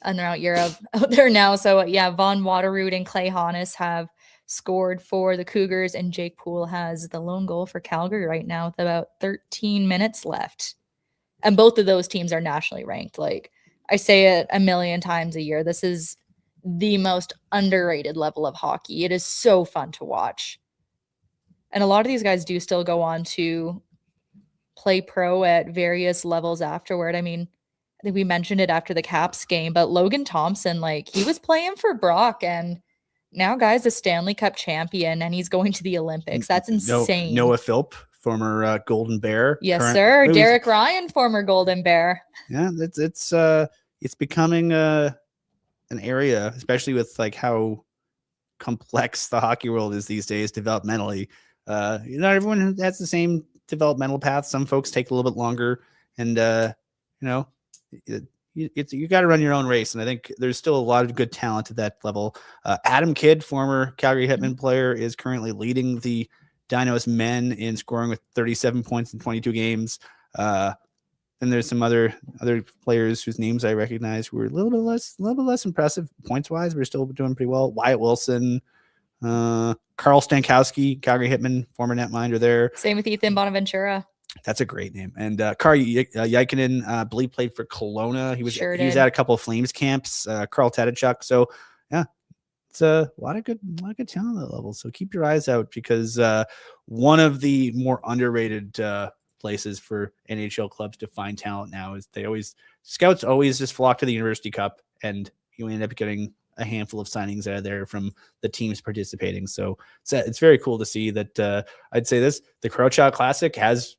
And they're out there now. So Von Waterroot and Clay Honus have scored for the Cougars, and Jake Poole has the lone goal for Calgary right now with about 13 minutes left. And both of those teams are nationally ranked. Like, I say it a million times a year. This is the most underrated level of hockey. It is so fun to watch. And a lot of these guys do still go on to play pro at various levels afterward. I mean, I think we mentioned it after the Caps game, but Logan Thompson, like, he was playing for Brock, and now guy's a Stanley Cup champion, and he's going to the Olympics. That's insane. Noah Philp, former Golden Bear. Yes, sir. Derek Ryan, former Golden Bear. Yeah, it's becoming an area, especially with like how complex the hockey world is these days developmentally. Not everyone has the same developmental path. Some folks take a little bit longer, and you got to run your own race. And I think there's still a lot of good talent at that level. Adam Kidd, former Calgary Hitmen player, is currently leading the Dinos men in scoring with 37 points in 22 games. And there's some other players whose names I recognize who are a little bit less impressive points wise, but are still doing pretty well. Wyatt Wilson, Carl Stankowski, Calgary Hitmen, former netminder there. Same with Ethan Bonaventura. That's a great name. And Kari Jykinen, I believe, played for Kelowna. He was at a couple of Flames camps. Carl Tadachuk. So yeah, it's a lot of good talent at that level. So keep your eyes out, because one of the more underrated places for NHL clubs to find talent now is scouts always just flock to the University Cup, and you end up getting a handful of signings out of there from the teams participating. So it's very cool to see that. I'd say the Crowchild Classic has,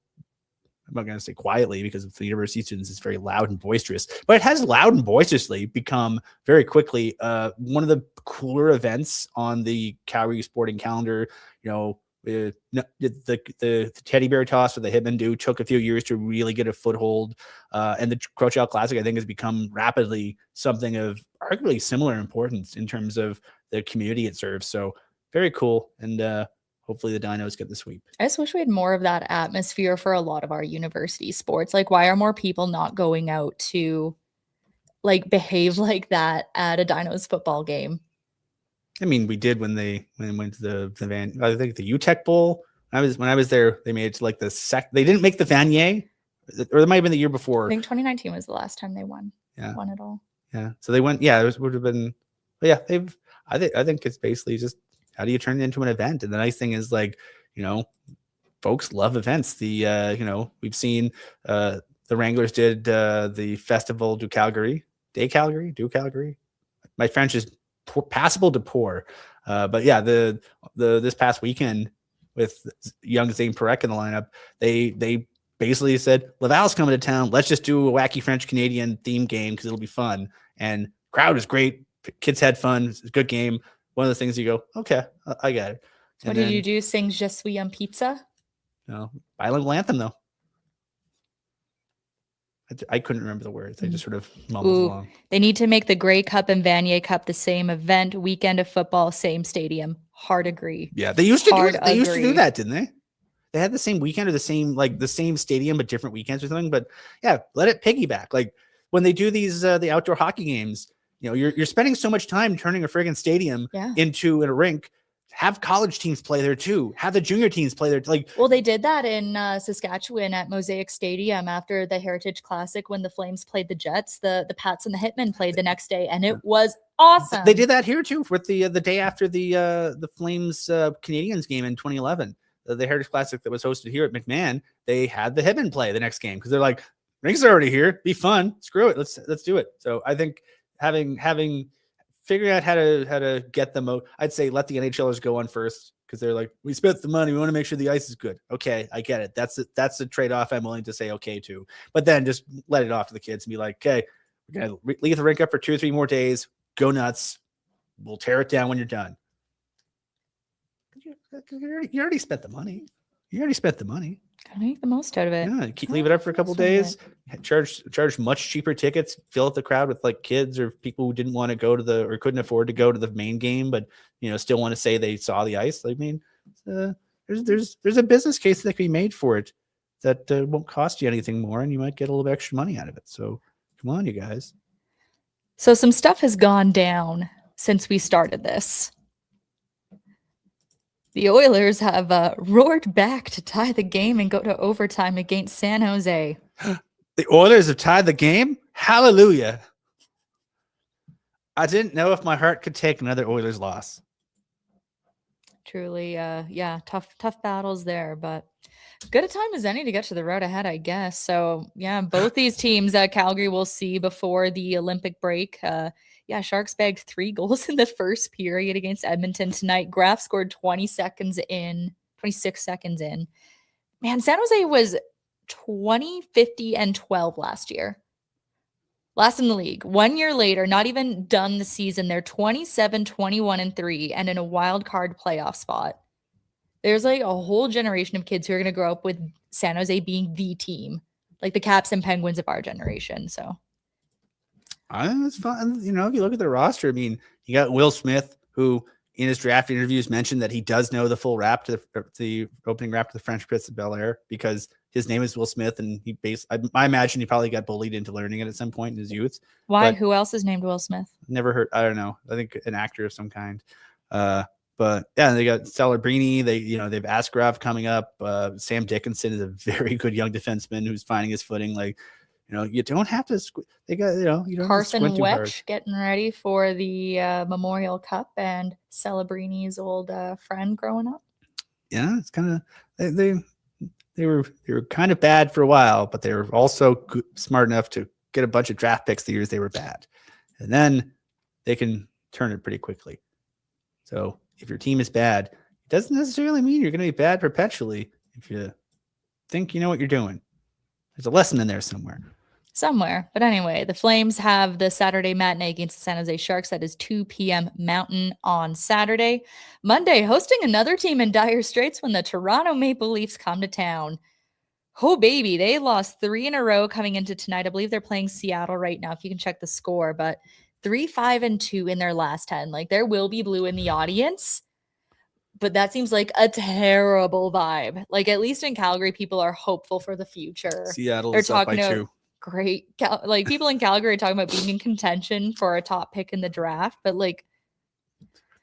I'm not going to say quietly, because of the university students, it's very loud and boisterous, but it has loud and boisterously become very quickly one of the cooler events on the Calgary sporting calendar. The teddy bear toss for the Hitmen took a few years to really get a foothold, and the Crowchild Classic, I think, has become rapidly something of arguably similar importance in terms of the community it serves. So very cool, and hopefully the Dinos get the sweep. I just wish we had more of that atmosphere for a lot of our university sports. Like, why are more people not going out to like behave like that at a Dinos football game? I mean, we did when they went to the I think the UTEC Bowl. When I was there, they made it to like they didn't make the Vanier, or it might have been the year before. I think 2019 was the last time they won. Yeah, won it all. Yeah, so they went. Yeah, it would have been. But yeah, I think it's basically just, how do you turn it into an event? And the nice thing is, like, folks love events. We've seen the Wranglers did the Festival du Calgary, du Calgary. My French is passable to poor, but yeah, this past weekend with young Zayne Perec in the lineup, they basically said, Laval's coming to town, let's just do a wacky French Canadian theme game because it'll be fun. And crowd is great, kids had fun, it's a good game. One of the things you go, okay, I got it. What did you do? Sing Je suis un pizza? No, bilingual anthem though. I couldn't remember the words. I just sort of mumbled along. They need to make the Grey Cup and Vanier Cup the same event, weekend of football, same stadium. Hard agree. Yeah, they used to do that, didn't they? They had the same weekend, or the same stadium but different weekends or something. But yeah, let it piggyback. Like when they do these the outdoor hockey games, you're spending so much time turning a friggin' stadium into a rink. Have college teams play there too. Have the junior teams play there. Well, they did that in Saskatchewan at Mosaic Stadium after the Heritage Classic when the Flames played the Jets. The Pats and the Hitmen played the next day, and it was awesome. They did that here too with the day after the Flames Canadians game in 2011. The Heritage Classic that was hosted here at McMahon. They had the Hitmen play the next game because they're like, rinks are already here. Be fun. Screw it. Let's do it. So I think figuring out how to get them out. I'd say let the NHLers go on first, because they're like, we spent the money, we want to make sure the ice is good. Okay, I get it. That's a trade-off I'm willing to say okay to. But then just let it off to the kids and be like, okay, we're gonna leave the rink up for 2 or 3 more days. Go nuts. We'll tear it down when you're done. You already spent the money. Gotta make the most out of it. Yeah, leave it up for a couple days. Charge much cheaper tickets. Fill up the crowd with like kids or people who didn't want to go to or couldn't afford to go to the main game, but still want to say they saw the ice. I mean, there's a business case that can be made for it that won't cost you anything more, and you might get a little bit extra money out of it. So come on, you guys. So some stuff has gone down since we started this. The Oilers have roared back to tie the game and go to overtime against San Jose. The Oilers have tied the game? Hallelujah. I didn't know if my heart could take another Oilers loss. Truly, tough battles there, but good a time as any to get to the road ahead, I guess. So, yeah, both these teams, Calgary will see before the Olympic break. Sharks bagged 3 goals in the first period against Edmonton tonight. Graf scored 26 seconds in. Man, San Jose was 20, 50, and 12 last year. Last in the league. 1 year later, not even done the season, they're 27, 21, and 3, and in a wild card playoff spot. There's like a whole generation of kids who are going to grow up with San Jose being the team, like the Caps and Penguins of our generation. So it's fun. If you look at the roster, I mean, you got Will Smith, who in his draft interviews mentioned that he does know the full rap to the opening rap to the French Prince of Bel-Air because his name is Will Smith, and I imagine he probably got bullied into learning it at some point in his youth. Why? Who else is named Will Smith? Never heard. I don't know. I think an actor of some kind. But yeah, they got Celebrini. They have Askarov coming up. Sam Dickinson is a very good young defenseman who's finding his footing. Like, you don't have to. They got you don't Carson Wetch getting ready for the Memorial Cup and Celebrini's old friend growing up. Yeah, it's kind of they were kind of bad for a while, but they were also smart enough to get a bunch of draft picks the years they were bad, and then they can turn it pretty quickly. So if your team is bad, it doesn't necessarily mean you're going to be bad perpetually. If you think you know what you're doing, there's a lesson in there somewhere. But anyway, the Flames have the Saturday matinee against the San Jose Sharks. That is 2 p.m. Mountain on Saturday. Monday, hosting another team in dire straits when the Toronto Maple Leafs come to town. Oh, baby, they lost 3 in a row coming into tonight. I believe they're playing Seattle right now, if you can check the score. But 3-5-2 in their last 10. Like, there will be blue in the audience. But that seems like a terrible vibe. Like, at least in Calgary, people are hopeful for the future. Seattle is up by 2. Great. Like, people in Calgary are talking about being in contention for a top pick in the draft, but like,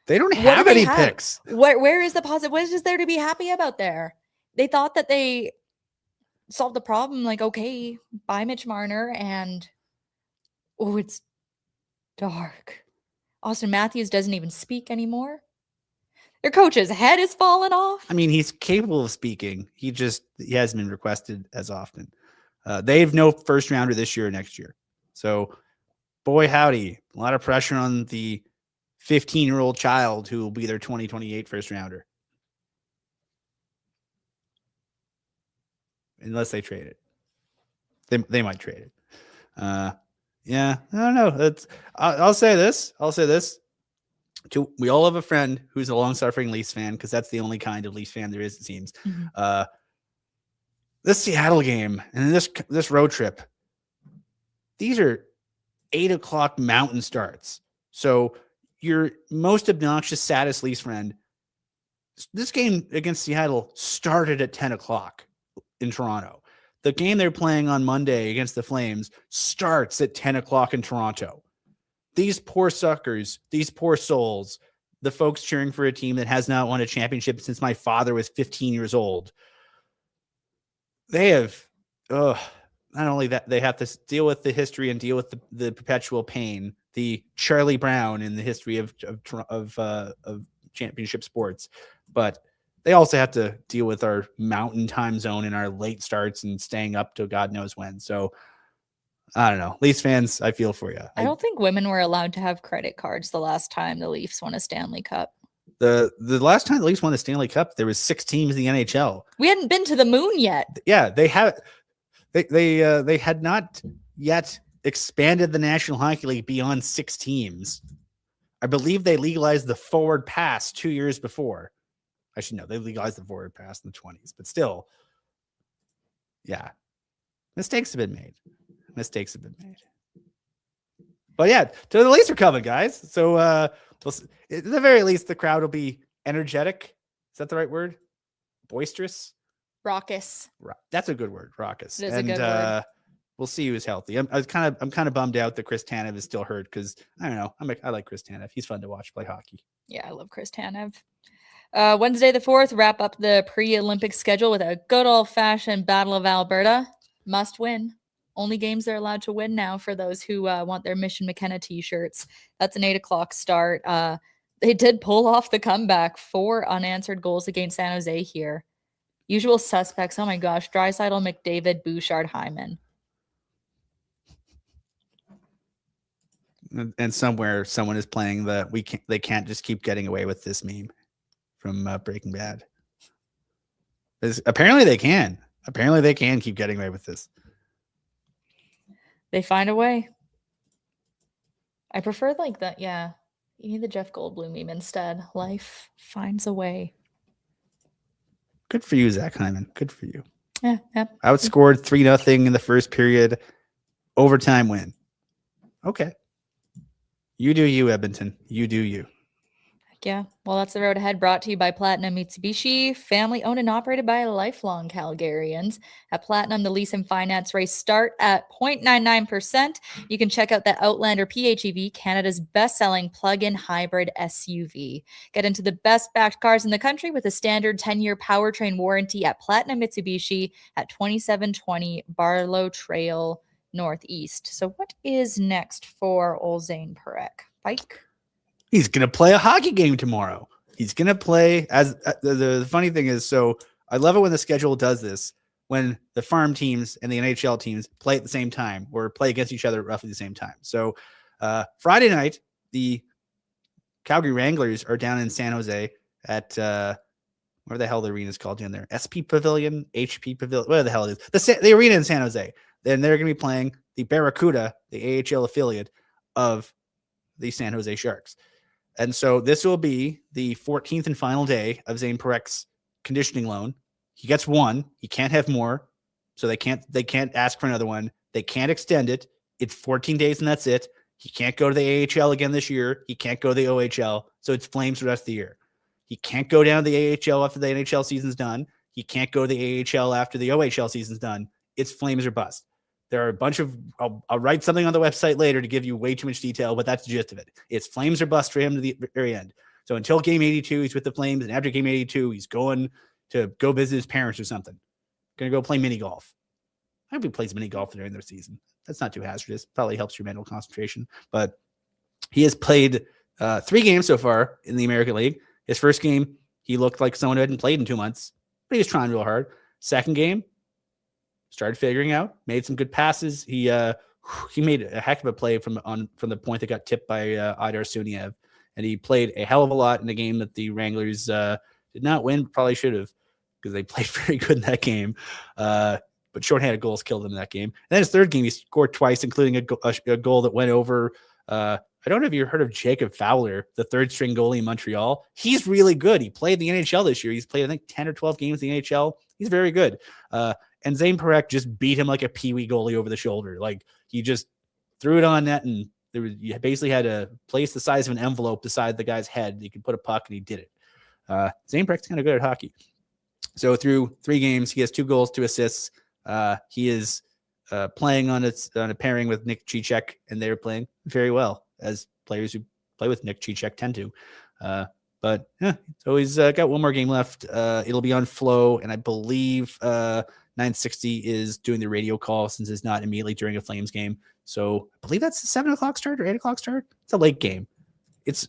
they don't have any picks. Where is the positive? What is there to be happy about there? They thought that they solved the problem. Like, okay, buy Mitch Marner, and it's dark. Austin Matthews doesn't even speak anymore. Their coach's head is falling off. I mean, he's capable of speaking. He hasn't been requested as often. They have no first rounder this year or next year. So, boy, howdy. A lot of pressure on the 15-year-old child who will be their 2028 first rounder. Unless they trade it. They might trade it. Yeah, I don't know. I'll say this. We all have a friend who's a long-suffering Leafs fan because that's the only kind of Leafs fan there is, it seems. Mm-hmm. This Seattle game and this road trip, these are 8:00 Mountain starts. So your most obnoxious, saddest Leafs friend, this game against Seattle started at 10:00 in Toronto. The game they're playing on Monday against the Flames starts at 10:00 in Toronto. These poor suckers, these poor souls, the folks cheering for a team that has not won a championship since my father was 15 years old. They have, not only that, they have to deal with the history and deal with the perpetual pain, the Charlie Brown in the history of championship sports, but they also have to deal with our mountain time zone and our late starts and staying up to God knows when. So I don't know. Leafs fans, I feel for you. I don't think women were allowed to have credit cards the last time the Leafs won a Stanley Cup. The last time the Leafs won the Stanley Cup, there was 6 teams in the NHL. We hadn't been to the moon yet. Yeah, they had not yet expanded the National Hockey League beyond 6 teams. I believe they legalized the forward pass 2 years before. Actually, no, they legalized the forward pass in the 20s, but still, Yeah. Mistakes have been made. But yeah, to the least we're coming, guys. So at the very least, the crowd will be energetic. Is that the right word? Boisterous? Raucous. That's a good word, raucous. It is a good word. We'll see who's healthy. I'm kind of bummed out that Chris Tanev is still hurt because I don't know. I like Chris Tanev. He's fun to watch play hockey. Yeah, I love Chris Tanev. Wednesday the 4th, wrap up the pre-Olympic schedule with a good old-fashioned Battle of Alberta. Must win. Only games they're allowed to win now for those who want their Mission McKenna t-shirts. That's an 8 o'clock start. They did pull off the comeback, 4 unanswered goals against San Jose here. Usual suspects. Oh my gosh. Draisaitl, McDavid, Bouchard, Hyman. And somewhere someone is playing they can't just keep getting away with this meme from Breaking Bad. Apparently they can. Apparently they can keep getting away with this. They find a way. I prefer like that. Yeah. You need the Jeff Goldblum meme instead. Life finds a way. Good for you, Zach Hyman. Good for you. Yeah. Outscored 3-0 in the first period. Overtime win. Okay. You do you, Edmonton. You do you. Yeah. Well, that's the road ahead, brought to you by Platinum Mitsubishi, family owned and operated by lifelong Calgarians. At Platinum, the lease and finance rates start at 0.99%. You can check out the Outlander PHEV, Canada's best-selling plug-in hybrid SUV. Get into the best-backed cars in the country with a standard 10-year powertrain warranty at Platinum Mitsubishi at 2720 Barlow Trail Northeast. So what is next for old Zayne Parekh? Pike? He's going to play a hockey game tomorrow. He's going to play as the funny thing is, so I love it when the schedule does this, when the farm teams and the NHL teams play at the same time or play against each other at roughly the same time. So Friday night, the Calgary Wranglers are down in San Jose at where the hell the arena is called down there. SP Pavilion, HP Pavilion, whatever the hell it is. The arena in San Jose. Then they're going to be playing the Barracuda, the AHL affiliate of the San Jose Sharks. And so this will be the 14th and final day of Zayne Parekh's conditioning loan. He gets one. He can't have more. So they can't ask for another one. They can't extend it. It's 14 days and that's it. He can't go to the AHL again this year. He can't go to the OHL. So it's Flames the rest of the year. He can't go down to the AHL after the NHL season's done. He can't go to the AHL after the OHL season's done. It's Flames or bust. There are a bunch of, I'll write something on the website later to give you way too much detail, but that's the gist of it. It's Flames or bust for him to the very end. So until game 82, he's with the Flames. And after game 82, he's going to go visit his parents or something. Going to go play mini golf. I hope he plays mini golf during their season. That's not too hazardous. Probably helps your mental concentration. But he has played 3 games so far in the American League. His first game, he looked like someone who hadn't played in 2 months, but he was trying real hard. Second game, started figuring out, made some good passes. He made a heck of a play from the point that got tipped by Idar Suniev, and he played a hell of a lot in a game that the Wranglers did not win, probably should have, because they played very good in that game. But shorthanded goals killed him in that game. And then his third game, he scored twice, including a goal that went over. I don't know if you've heard of Jacob Fowler, the third string goalie in Montreal. He's really good. He played the NHL this year. He's played, I think, 10 or 12 games in the NHL. He's very good. And Zayne Parekh just beat him like a peewee goalie over the shoulder. Like he just threw it on net, and you basically had to place the size of an envelope beside the guy's head. You could put a puck, and he did it. Zayne Parrekh's kind of good at hockey. So through 3 games, he has 2 goals, 2 assists. He is playing on a pairing with Nick Cicek, and they're playing very well, as players who play with Nick Cicek tend to. But yeah, so he's got 1 more game left. It'll be on Flow, and I believe 960 is doing the radio call since it's not immediately during a Flames game. So I believe that's a 7 o'clock start or 8 o'clock start. It's a late game. It's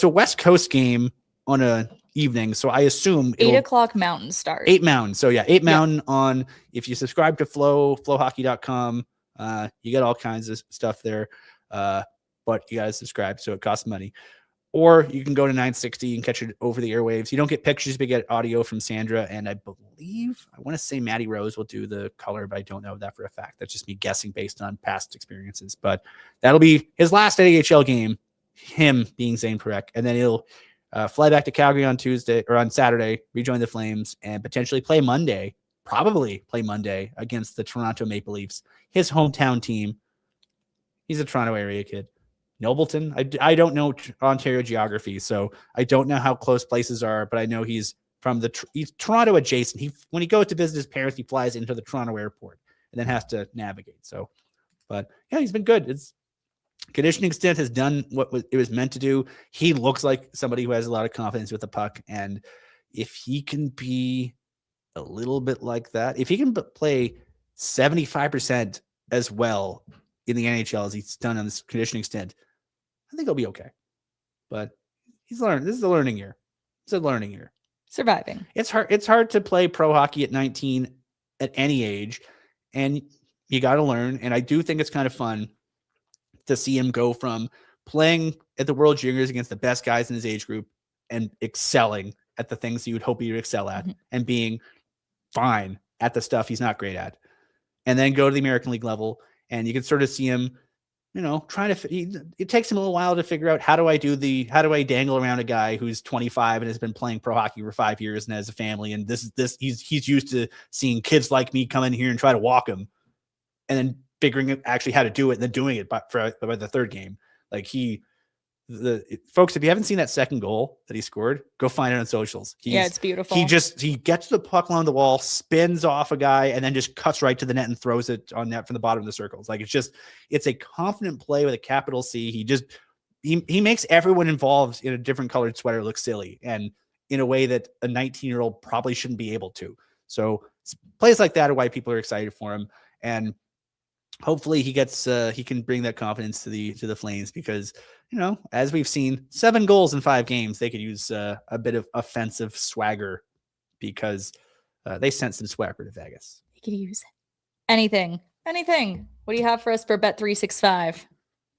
a West Coast game on a evening, so I assume 8 o'clock Mountain start. 8 Mountain. So yeah, 8 Mountain on. If you subscribe to flowhockey.com, you get all kinds of stuff there. But you gotta subscribe, so it costs money. Or you can go to 960 and catch it over the airwaves. You don't get pictures, but you get audio from Sandra. And I believe, I want to say Maddie Rose will do the color, but I don't know that for a fact. That's just me guessing based on past experiences. But that'll be his last AHL game, him being Zayne Parekh. And then he'll fly back to Calgary on Tuesday or on Saturday, rejoin the Flames, and potentially play Monday, probably play Monday against the Toronto Maple Leafs, his hometown team. He's a Toronto area kid. Nobleton. I don't know Ontario geography, so I don't know how close places are, but I know he's from he's Toronto adjacent. When he goes to visit his parents, he flies into the Toronto airport and then has to navigate. So, but yeah, he's been good. It's conditioning stint has done what it was meant to do. He looks like somebody who has a lot of confidence with the puck, and if he can be a little bit like that, if he can play 75% as well in the NHL as he's done on this conditioning stint, I think he'll be okay. But he's learning. This is a learning year. It's a learning year. Surviving. It's hard. It's hard to play pro hockey at 19 at any age, and you got to learn. And I do think it's kind of fun to see him go from playing at the World Juniors against the best guys in his age group and excelling at the things you would hope he would excel at, and being fine at the stuff he's not great at, and then go to the American League level, and you can sort of see him, trying to. It takes him a little while to figure out how do I dangle around a guy who's 25 and has been playing pro hockey for 5 years and has a family, and he's used to seeing kids like me come in here and try to walk him, and then figuring out actually how to do it and then doing it by the third game. Like folks, if you haven't seen that second goal that he scored, go find it on socials. It's beautiful. He gets the puck along the wall, spins off a guy, and then just cuts right to the net and throws it on net from the bottom of the circles. Like it's a confident play with a capital C. He makes everyone involved in a different colored sweater look silly, and in a way that a 19-year-old probably shouldn't be able to. So plays like that are why people are excited for him. And hopefully he can bring that confidence to the Flames, because as we've seen, 7 goals in 5 games, they could use a bit of offensive swagger, because they sent some swagger to Vegas. They could use anything. What do you have for us for Bet365?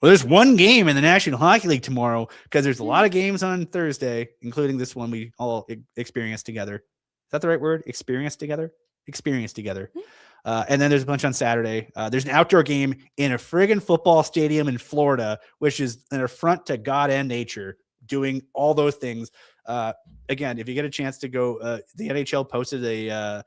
Well, there's one game in the National Hockey League tomorrow, because there's a lot of games on Thursday, including this one we all experienced together. Is that the right word? Experience together. And then there's a bunch on Saturday. There's an outdoor game in a friggin' football stadium in Florida, which is an affront to God and nature, doing all those things. Again, if you get a chance to go, the NHL posted a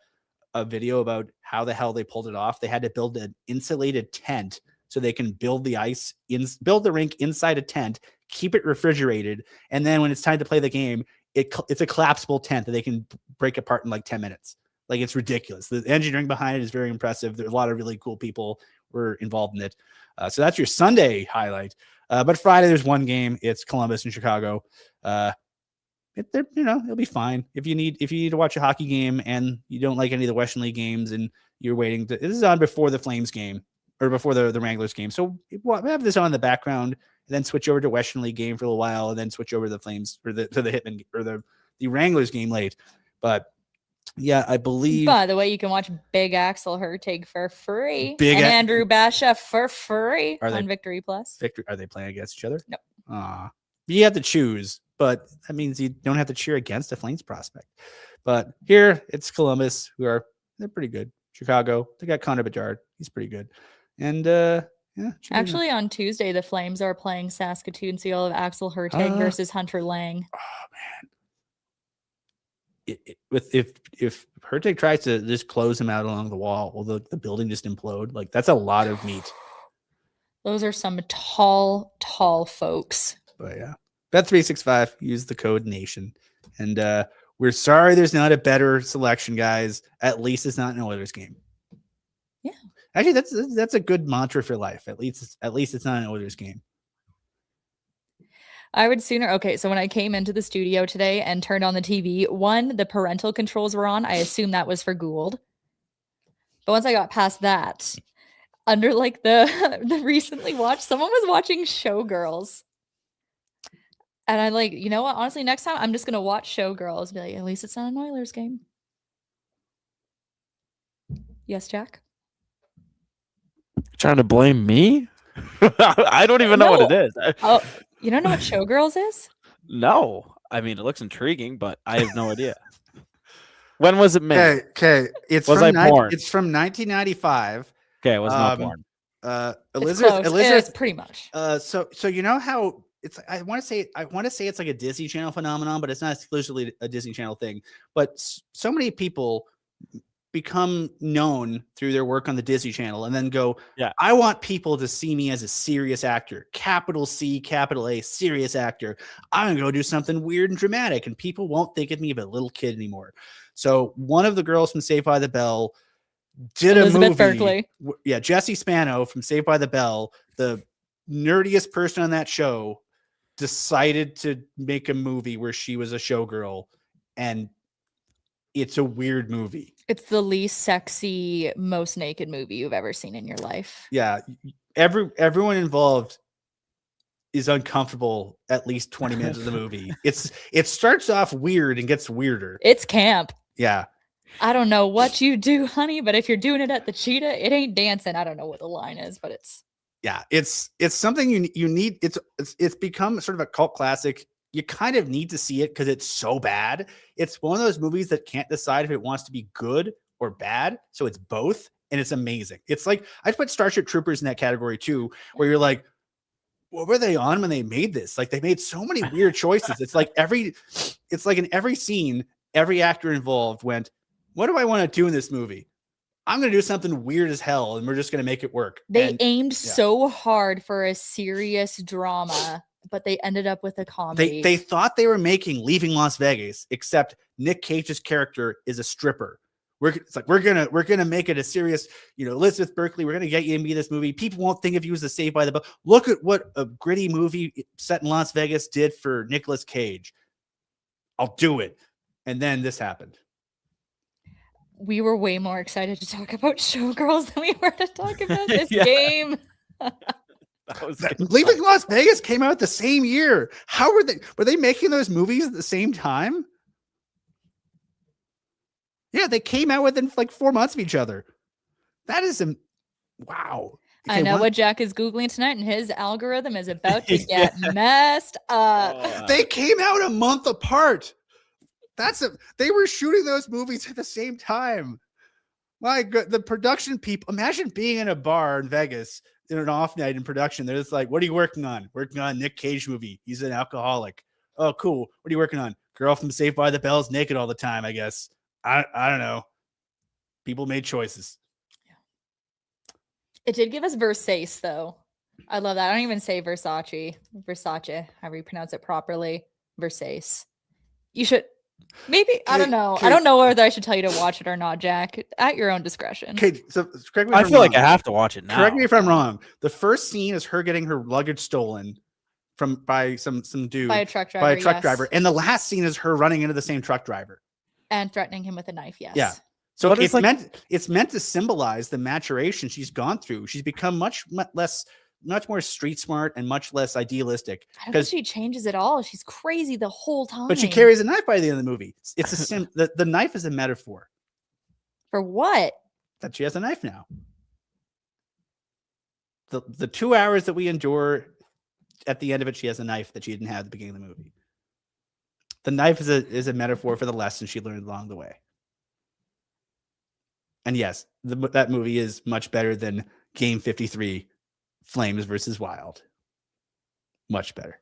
video about how the hell they pulled it off. They had to build an insulated tent so they can build the rink inside a tent, keep it refrigerated, and then when it's time to play the game, it's a collapsible tent that they can break apart in like 10 minutes. Like, it's ridiculous. The engineering behind it is very impressive. There's a lot of really cool people were involved in it. So that's your Sunday highlight. But Friday, there's one game. It's Columbus and Chicago. It'll be fine. If you need to watch a hockey game and you don't like any of the Western League games and you're waiting this is on before the Flames game or before the Wranglers game. So we'll have this on in the background and then switch over to Western League game for a little while and then switch over to the Flames or to the Hitmen or the Wranglers game late. But yeah, I believe. By the way, you can watch Big Axel Hertig for free and Andrew Basha for free on Victory Plus. Are they playing against each other? No. You have to choose, but that means you don't have to cheer against a Flames prospect. But here it's Columbus, they're pretty good. Chicago, they got Connor Bedard. He's pretty good. And actually on Tuesday, the Flames are playing Saskatoon, so you'll have Axel Hertig versus Hunter Lang. Oh man. If Hertig tries to just close him out along the wall, will the building just implode? Like, that's a lot of meat. Those are some tall folks. But yeah, Bet365, use the code NATION. And we're sorry there's not a better selection, guys. At least it's not an Oilers game. Yeah. Actually, that's a good mantra for life. At least it's not an Oilers game. I would sooner. Okay, so when I came into the studio today and turned on the TV, the parental controls were on. I assumed that was for Gould. But once I got past that, under like the recently watched, someone was watching Showgirls. And I'm like, you know what? Honestly, next time I'm just going to watch Showgirls and be like, at least it's not an Oilers game. Yes, Jack? Trying to blame me? I don't even know what it is. Oh, you don't know what Showgirls is? No. I mean, it looks intriguing, but I have no idea. When was it made? Okay. It's from 1995. Okay, I was not born. Elizabeth, it's pretty much. So you know how it's. I want to say it's like a Disney Channel phenomenon, but it's not exclusively a Disney Channel thing. But so many people become known through their work on the Disney Channel and then go, Yeah. I want people to see me as a serious actor, capital C, capital A, serious actor. I'm going to go do something weird and dramatic, and people won't think of me as a little kid anymore. So one of the girls from Saved by the Bell did Elizabeth a movie. Berkley. Yeah, Jessie Spano from Saved by the Bell, the nerdiest person on that show, decided to make a movie where she was a showgirl, and it's a weird movie. It's the least sexy, most naked movie you've ever seen in your life. Yeah, everyone involved is uncomfortable at least 20 minutes of the movie. It starts off weird and gets weirder. It's camp. Yeah. I don't know what you do, honey, but if you're doing it at the cheetah, it ain't dancing. I don't know what the line is, but it's something you need. It's become sort of a cult classic. You kind of need to see it because it's so bad. It's one of those movies that can't decide if it wants to be good or bad. So it's both, and it's amazing. It's like, I'd put Starship Troopers in that category too, where you're like, what were they on when they made this? Like, they made so many weird choices. It's like in every scene, every actor involved went, what do I want to do in this movie? I'm going to do something weird as hell, and we're just going to make it work. They aimed so hard for a serious drama, but they ended up with a comedy. They thought they were making Leaving Las Vegas, except Nick Cage's character is a stripper. We're gonna make it a serious, Elizabeth Berkley. We're gonna get you to be this movie. People won't think of you as a Saved by the Bell. Look at what a gritty movie set in Las Vegas did for Nicolas Cage. I'll do it. And then this happened. We were way more excited to talk about Showgirls than we were to talk about this game. Leaving Las Vegas came out the same year. How were they making those movies at the same time? Yeah, they came out within like 4 months of each other. That is wow. Okay, I know what Jack is Googling tonight, and his algorithm is about to get messed up. They came out a month apart. They were shooting those movies at the same time. My God, the production people, imagine being in a bar in Vegas in an off night in production. They're just like, what are you working on? Working on a Nick Cage movie. He's an alcoholic. Oh, cool. What are you working on? Girl from Saved by the Bell is naked all the time, I guess. I don't know. People made choices. It did give us Versace, though. I love that. I don't even say Versace, however you pronounce it properly. Versace. You should maybe. I don't know. I don't know whether I should tell you to watch it or not, Jack. At your own discretion. Okay, so correct me if I I'm feel like wrong. I have to watch it now. Correct me if I'm wrong. The first scene is her getting her luggage stolen by some dude, by a truck driver. And the last scene is her running into the same truck driver and threatening him with a knife. Yes. Yeah. So What it's is, it's meant to symbolize the maturation she's gone through. She's become much more street smart and much less idealistic. I don't think she changes at all. She's crazy the whole time. But she carries a knife by the end of the movie. It's a the knife is a metaphor. For what? That she has a knife now. The 2 hours that we endure, at the end of it, she has a knife that she didn't have at the beginning of the movie. The knife is a metaphor for the lesson she learned along the way. And yes, that movie is much better than Game 53, Flames versus Wild. Much better.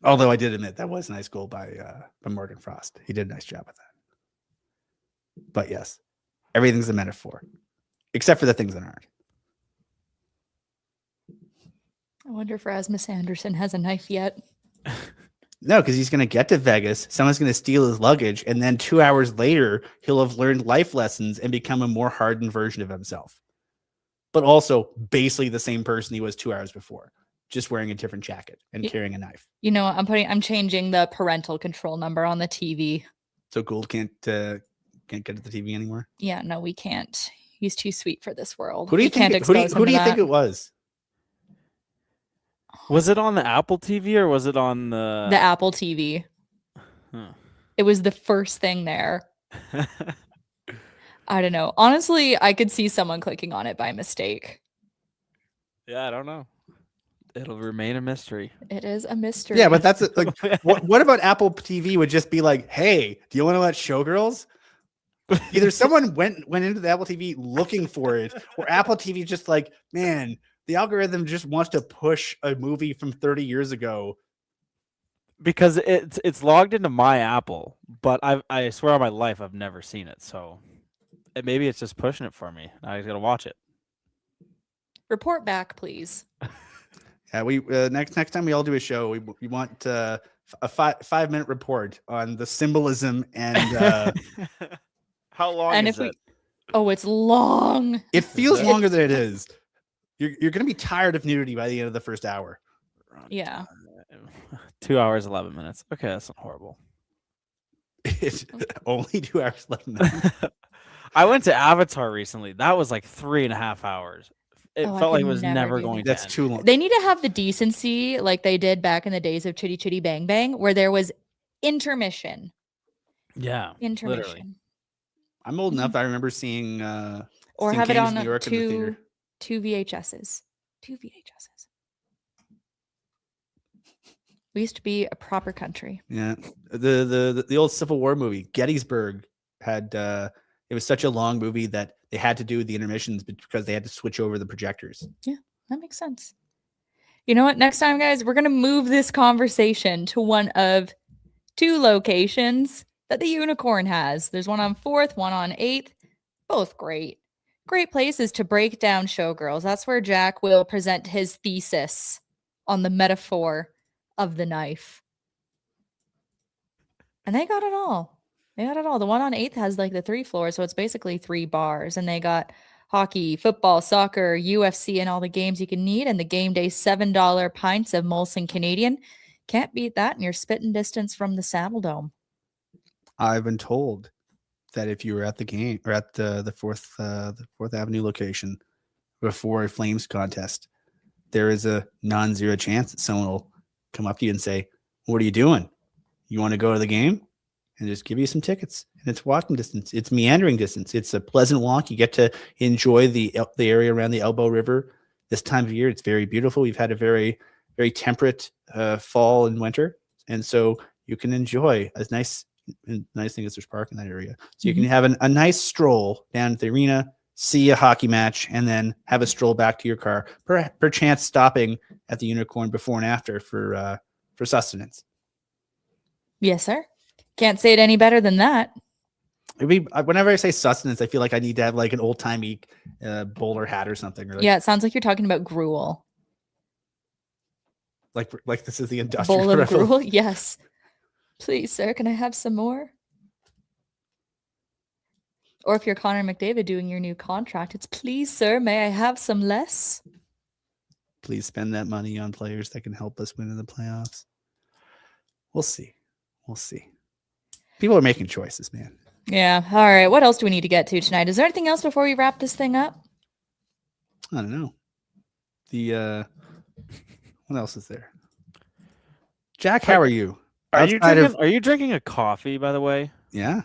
Although I did admit that was a nice goal by Morgan Frost. He did a nice job with that. But yes, everything's a metaphor, except for the things that aren't. I wonder if Rasmus Anderson has a knife yet. No, because he's going to get to Vegas. Someone's going to steal his luggage. And then 2 hours later, he'll have learned life lessons and become a more hardened version of himself. But also basically the same person he was 2 hours before, just wearing a different jacket and carrying a knife. You know, I'm changing the parental control number on the TV. So Gould can't get to the TV anymore? Yeah, no, we can't. He's too sweet for this world. Who do you think it was? Was it on the Apple TV or was it on the Apple TV? Huh. It was the first thing there. I don't know. Honestly, I could see someone clicking on it by mistake. Yeah, I don't know. It'll remain a mystery. It is a mystery. Yeah, but that's like, what about Apple TV would just be like, hey, do you want to watch Showgirls? Either someone went into the Apple TV looking for it, or Apple TV just like, man, the algorithm just wants to push a movie from 30 years ago because it's logged into my Apple, but I swear on my life I've never seen it. So maybe it's just pushing it for me. I gotta watch it. Report back, please. Yeah, we next time we all do a show, we want a 5-minute report on the symbolism and How long And is if we, it? oh, it's long. it feels it? longer than it is. You're gonna be tired of nudity by the end of the first hour. Yeah. 2 hours 11 minutes. Okay, that's not horrible. It's only 2 hours 11 minutes. I went to Avatar recently. That was like 3.5 hours. It Oh, I felt like it could was never never do going that. to That's end. too long. They need to have the decency like they did back in the days of Chitty Chitty Bang Bang, where there was intermission. Yeah, Intermission. literally. I'm old enough. I remember seeing Or seeing have it Gangs on of New York in the theater. two VHSs. Two VHSs. We used to be a proper country. Yeah, the old Civil War movie Gettysburg had it was such a long movie that they had to do the intermissions because they had to switch over the projectors. That makes sense. You know what? Next time, guys, we're going to move this conversation to one of two locations that the Unicorn has. There's one on 4th, one on 8th. Both great. Great places to break down Showgirls. That's where Jack will present his thesis on the metaphor of the knife. And they got it all. They got it all. The one on 8th has like the 3 floors, so it's basically 3 bars. And they got hockey, football, soccer, UFC, and all the games you can need. And the game day $7 pints of Molson Canadian. Can't beat that, and you're spitting distance from the Saddle Dome. I've been told that if you were at the game or at the Fourth Avenue location before a Flames contest, there is a non-zero chance that someone will come up to you and say, "What are you doing? You want to go to the game?" And just give you some tickets. And it's walking distance. It's meandering distance. It's a pleasant walk. You get to enjoy the area around the Elbow River. This time of year, it's very beautiful. We've had a very, very temperate fall and winter, and so you can enjoy a nice thing is there's park in that area. So you can have a nice stroll down to the arena, see a hockey match, and then have a stroll back to your car. Perchance stopping at the Unicorn before and after for sustenance. Yes, sir. Can't say it any better than that. It'd be, whenever I say sustenance, I feel like I need to have like an old timey bowler hat or something. Or like, Yeah, it sounds like you're talking about gruel. like this is the industrial Bowl of revolution. gruel? Yes. Please, sir, can I have some more? Or if you're Connor McDavid doing your new contract, it's please, sir, may I have some less? Please spend that money on players that can help us win in the playoffs. We'll see. We'll see. People are making choices, man. Yeah. All right. What else do we need to get to tonight? Is there anything else before we wrap this thing up? I don't know. The what else is there? Jack, how are you? Are you Outside drinking? of- Are you drinking a coffee? By the way, Yeah.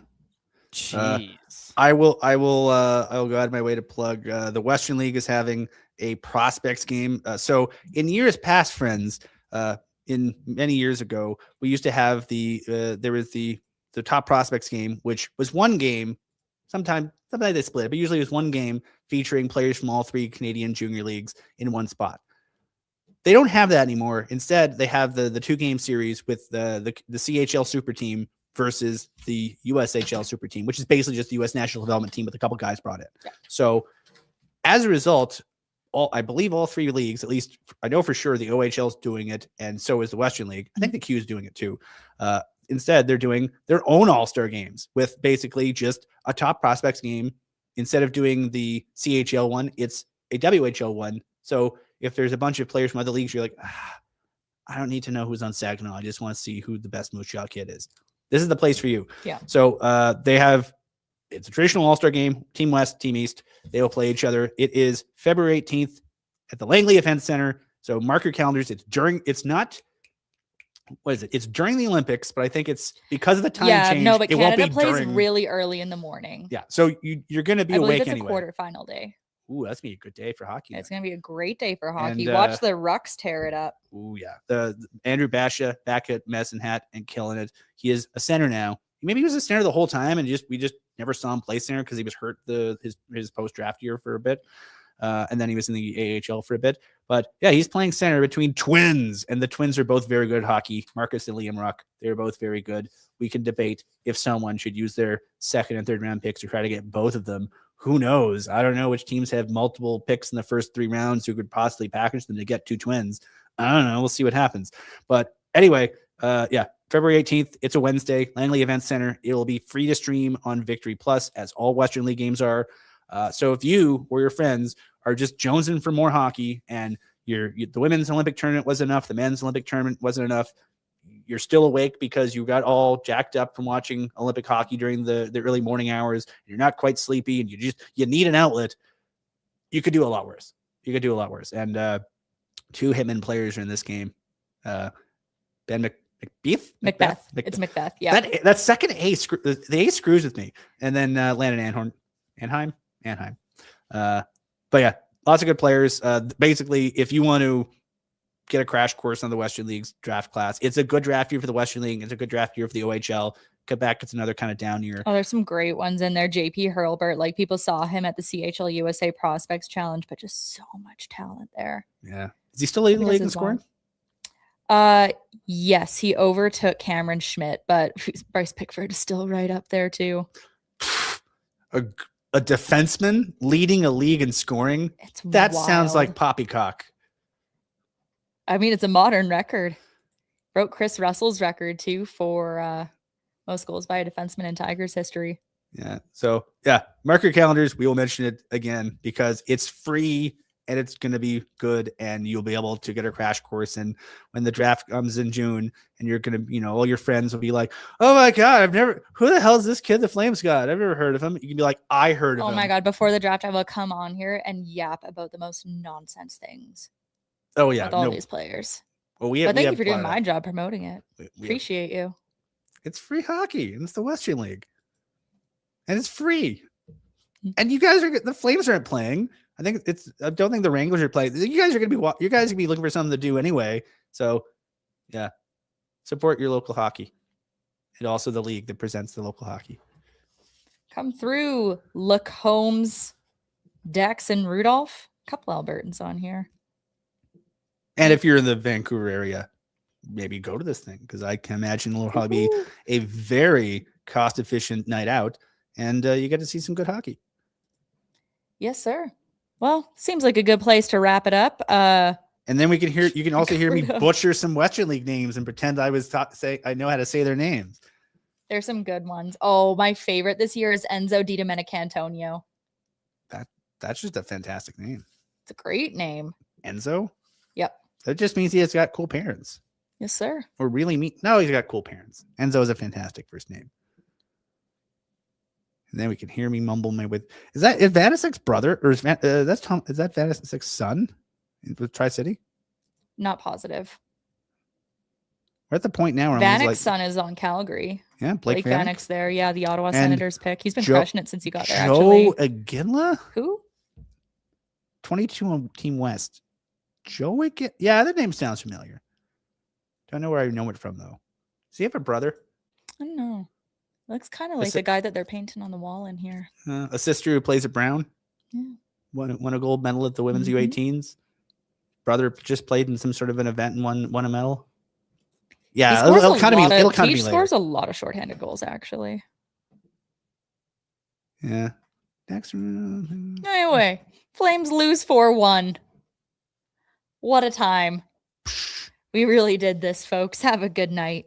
jeez. I will go out of my way to plug the Western League is having a prospects game. So in years past, friends, in many years ago, we used to have there was the top prospects game, which was one game. Sometimes they split, but usually it was one game featuring players from all 3 Canadian junior leagues in one spot. They don't have that anymore. Instead, they have the 2-game series with the CHL Super Team versus the USHL Super Team, which is basically just the U.S. National Development Team with a couple guys brought in. Yeah. So as a result, I believe all 3 leagues, at least I know for sure the OHL is doing it, and so is the Western League. I think the Q is doing it too. Instead, they're doing their own all-star games with basically just a top prospects game. Instead of doing the CHL one, it's a WHL one. So if there's a bunch of players from other leagues, you're like, I don't need to know who's on Saginaw. I just want to see who the best Montreal kid is. This is the place for you. Yeah. So it's a traditional all-star game, Team West, Team East. They will play each other. It is February 18th at the Langley Event Center. So mark your calendars. It's during the Olympics, but I think it's because of the time change. No, but it won't Canada be plays during, really early in the morning. Yeah. So you're going to be I believe awake it's anyway. a quarterfinal day. Ooh, that's going to be a good day for hockey. It's going to be a great day for hockey. And, Watch the Rucks tear it up. Ooh, yeah. The Andrew Basha back at Medicine Hat and killing it. He is a center now. Maybe he was a center the whole time, and we just never saw him play center because he was hurt his post draft year for a bit. and then he was in the AHL for a bit. But yeah, he's playing center between twins, and the Twins are both very good at hockey. Marcus and Liam Ruck, they're both very good. We can debate if someone should use their second and third round picks to try to get both of them. Who knows? I don't know which teams have multiple picks in the first 3 rounds who could possibly package them to get 2 twins. I don't know. We'll see what happens. But anyway, yeah, February 18th, it's a Wednesday, Langley Event Center. It will be free to stream on Victory Plus, as all Western League games are. So if you or your friends are just jonesing for more hockey, and the women's Olympic tournament wasn't enough, the men's Olympic tournament wasn't enough, you're still awake because you got all jacked up from watching Olympic hockey during the early morning hours, you're not quite sleepy, and you need an outlet, you could do a lot worse. And 2 Hitman players are in this game. Ben Macbeth? It's Macbeth. Yeah. That second A, the A screws with me. And then Landon Anheim. But yeah, lots of good players. Basically, if you want to get a crash course on the Western League's draft class, it's a good draft year for the Western League. It's a good draft year for the OHL. Quebec, it's another kind of down year. Oh, there's some great ones in there. JP Hurlbert, like people saw him at the CHL USA Prospects Challenge, but just so much talent there. Yeah. Is he still leading the league in scoring? Yes, he overtook Cameron Schmidt, but Bryce Pickford is still right up there too. A defenseman leading a league in scoring? That sounds like poppycock. I mean, it's a modern record. Broke Chris Russell's record too for most goals by a defenseman in Tigers history. Yeah. So yeah, mark your calendars. We will mention it again because it's free and it's going to be good, and you'll be able to get a crash course. And when the draft comes in June, and you're going to, all your friends will be like, oh my God, who the hell is this kid the Flames got? I've never heard of him. You can be like, I heard of him. Oh my God. Before the draft, I will come on here and yap about the most nonsense things. Oh yeah. With all these players. Well, thank you for doing my job promoting it. Appreciate you. It's free hockey, and it's the Western League, and it's free. And you guys the Flames aren't playing. I don't think the Wranglers are playing. You guys are going to be looking for something to do anyway. So yeah, support your local hockey, and also the league that presents the local hockey. Come through, Luke Holmes, Dax, and Rudolph. A couple Albertans on here. And if you're in the Vancouver area, maybe go to this thing, because I can imagine it'll probably be a very cost-efficient night out, and you get to see some good hockey. Yes, sir. Well, seems like a good place to wrap it up. And then you can also hear me butcher some Western League names and pretend I know how to say their names. There's some good ones. Oh, my favorite this year is Enzo Di Domenicantonio. That's just a fantastic name. It's a great name. Enzo? Yep. That just means he has got cool parents. Yes, sir. Or really mean? No, he's got cool parents. Enzo is a fantastic first name. And then we can hear me mumble is Vanasek's brother, or is that Vanasek's son with Tri-City? Not positive. We're at the point now where Vanek's son is on Calgary. Yeah, Blake Vanek's there. Yeah, the Ottawa Senators pick. He's been crushing it since he got there. Joe Aginla? Who? 22 on Team West. Joe Aginla? Yeah, that name sounds familiar. Don't know where I know it from though. Does he have a brother? I don't know. Looks kind of like the guy that they're painting on the wall in here. A sister who plays at Brown. Yeah. Won a gold medal at the women's U18s. Brother just played in some sort of an event and won a medal. Yeah, it'll kind of be. He scores a lot of shorthanded goals, actually. Yeah. Anyway, Flames lose 4-1. What a time. We really did this, folks. Have a good night.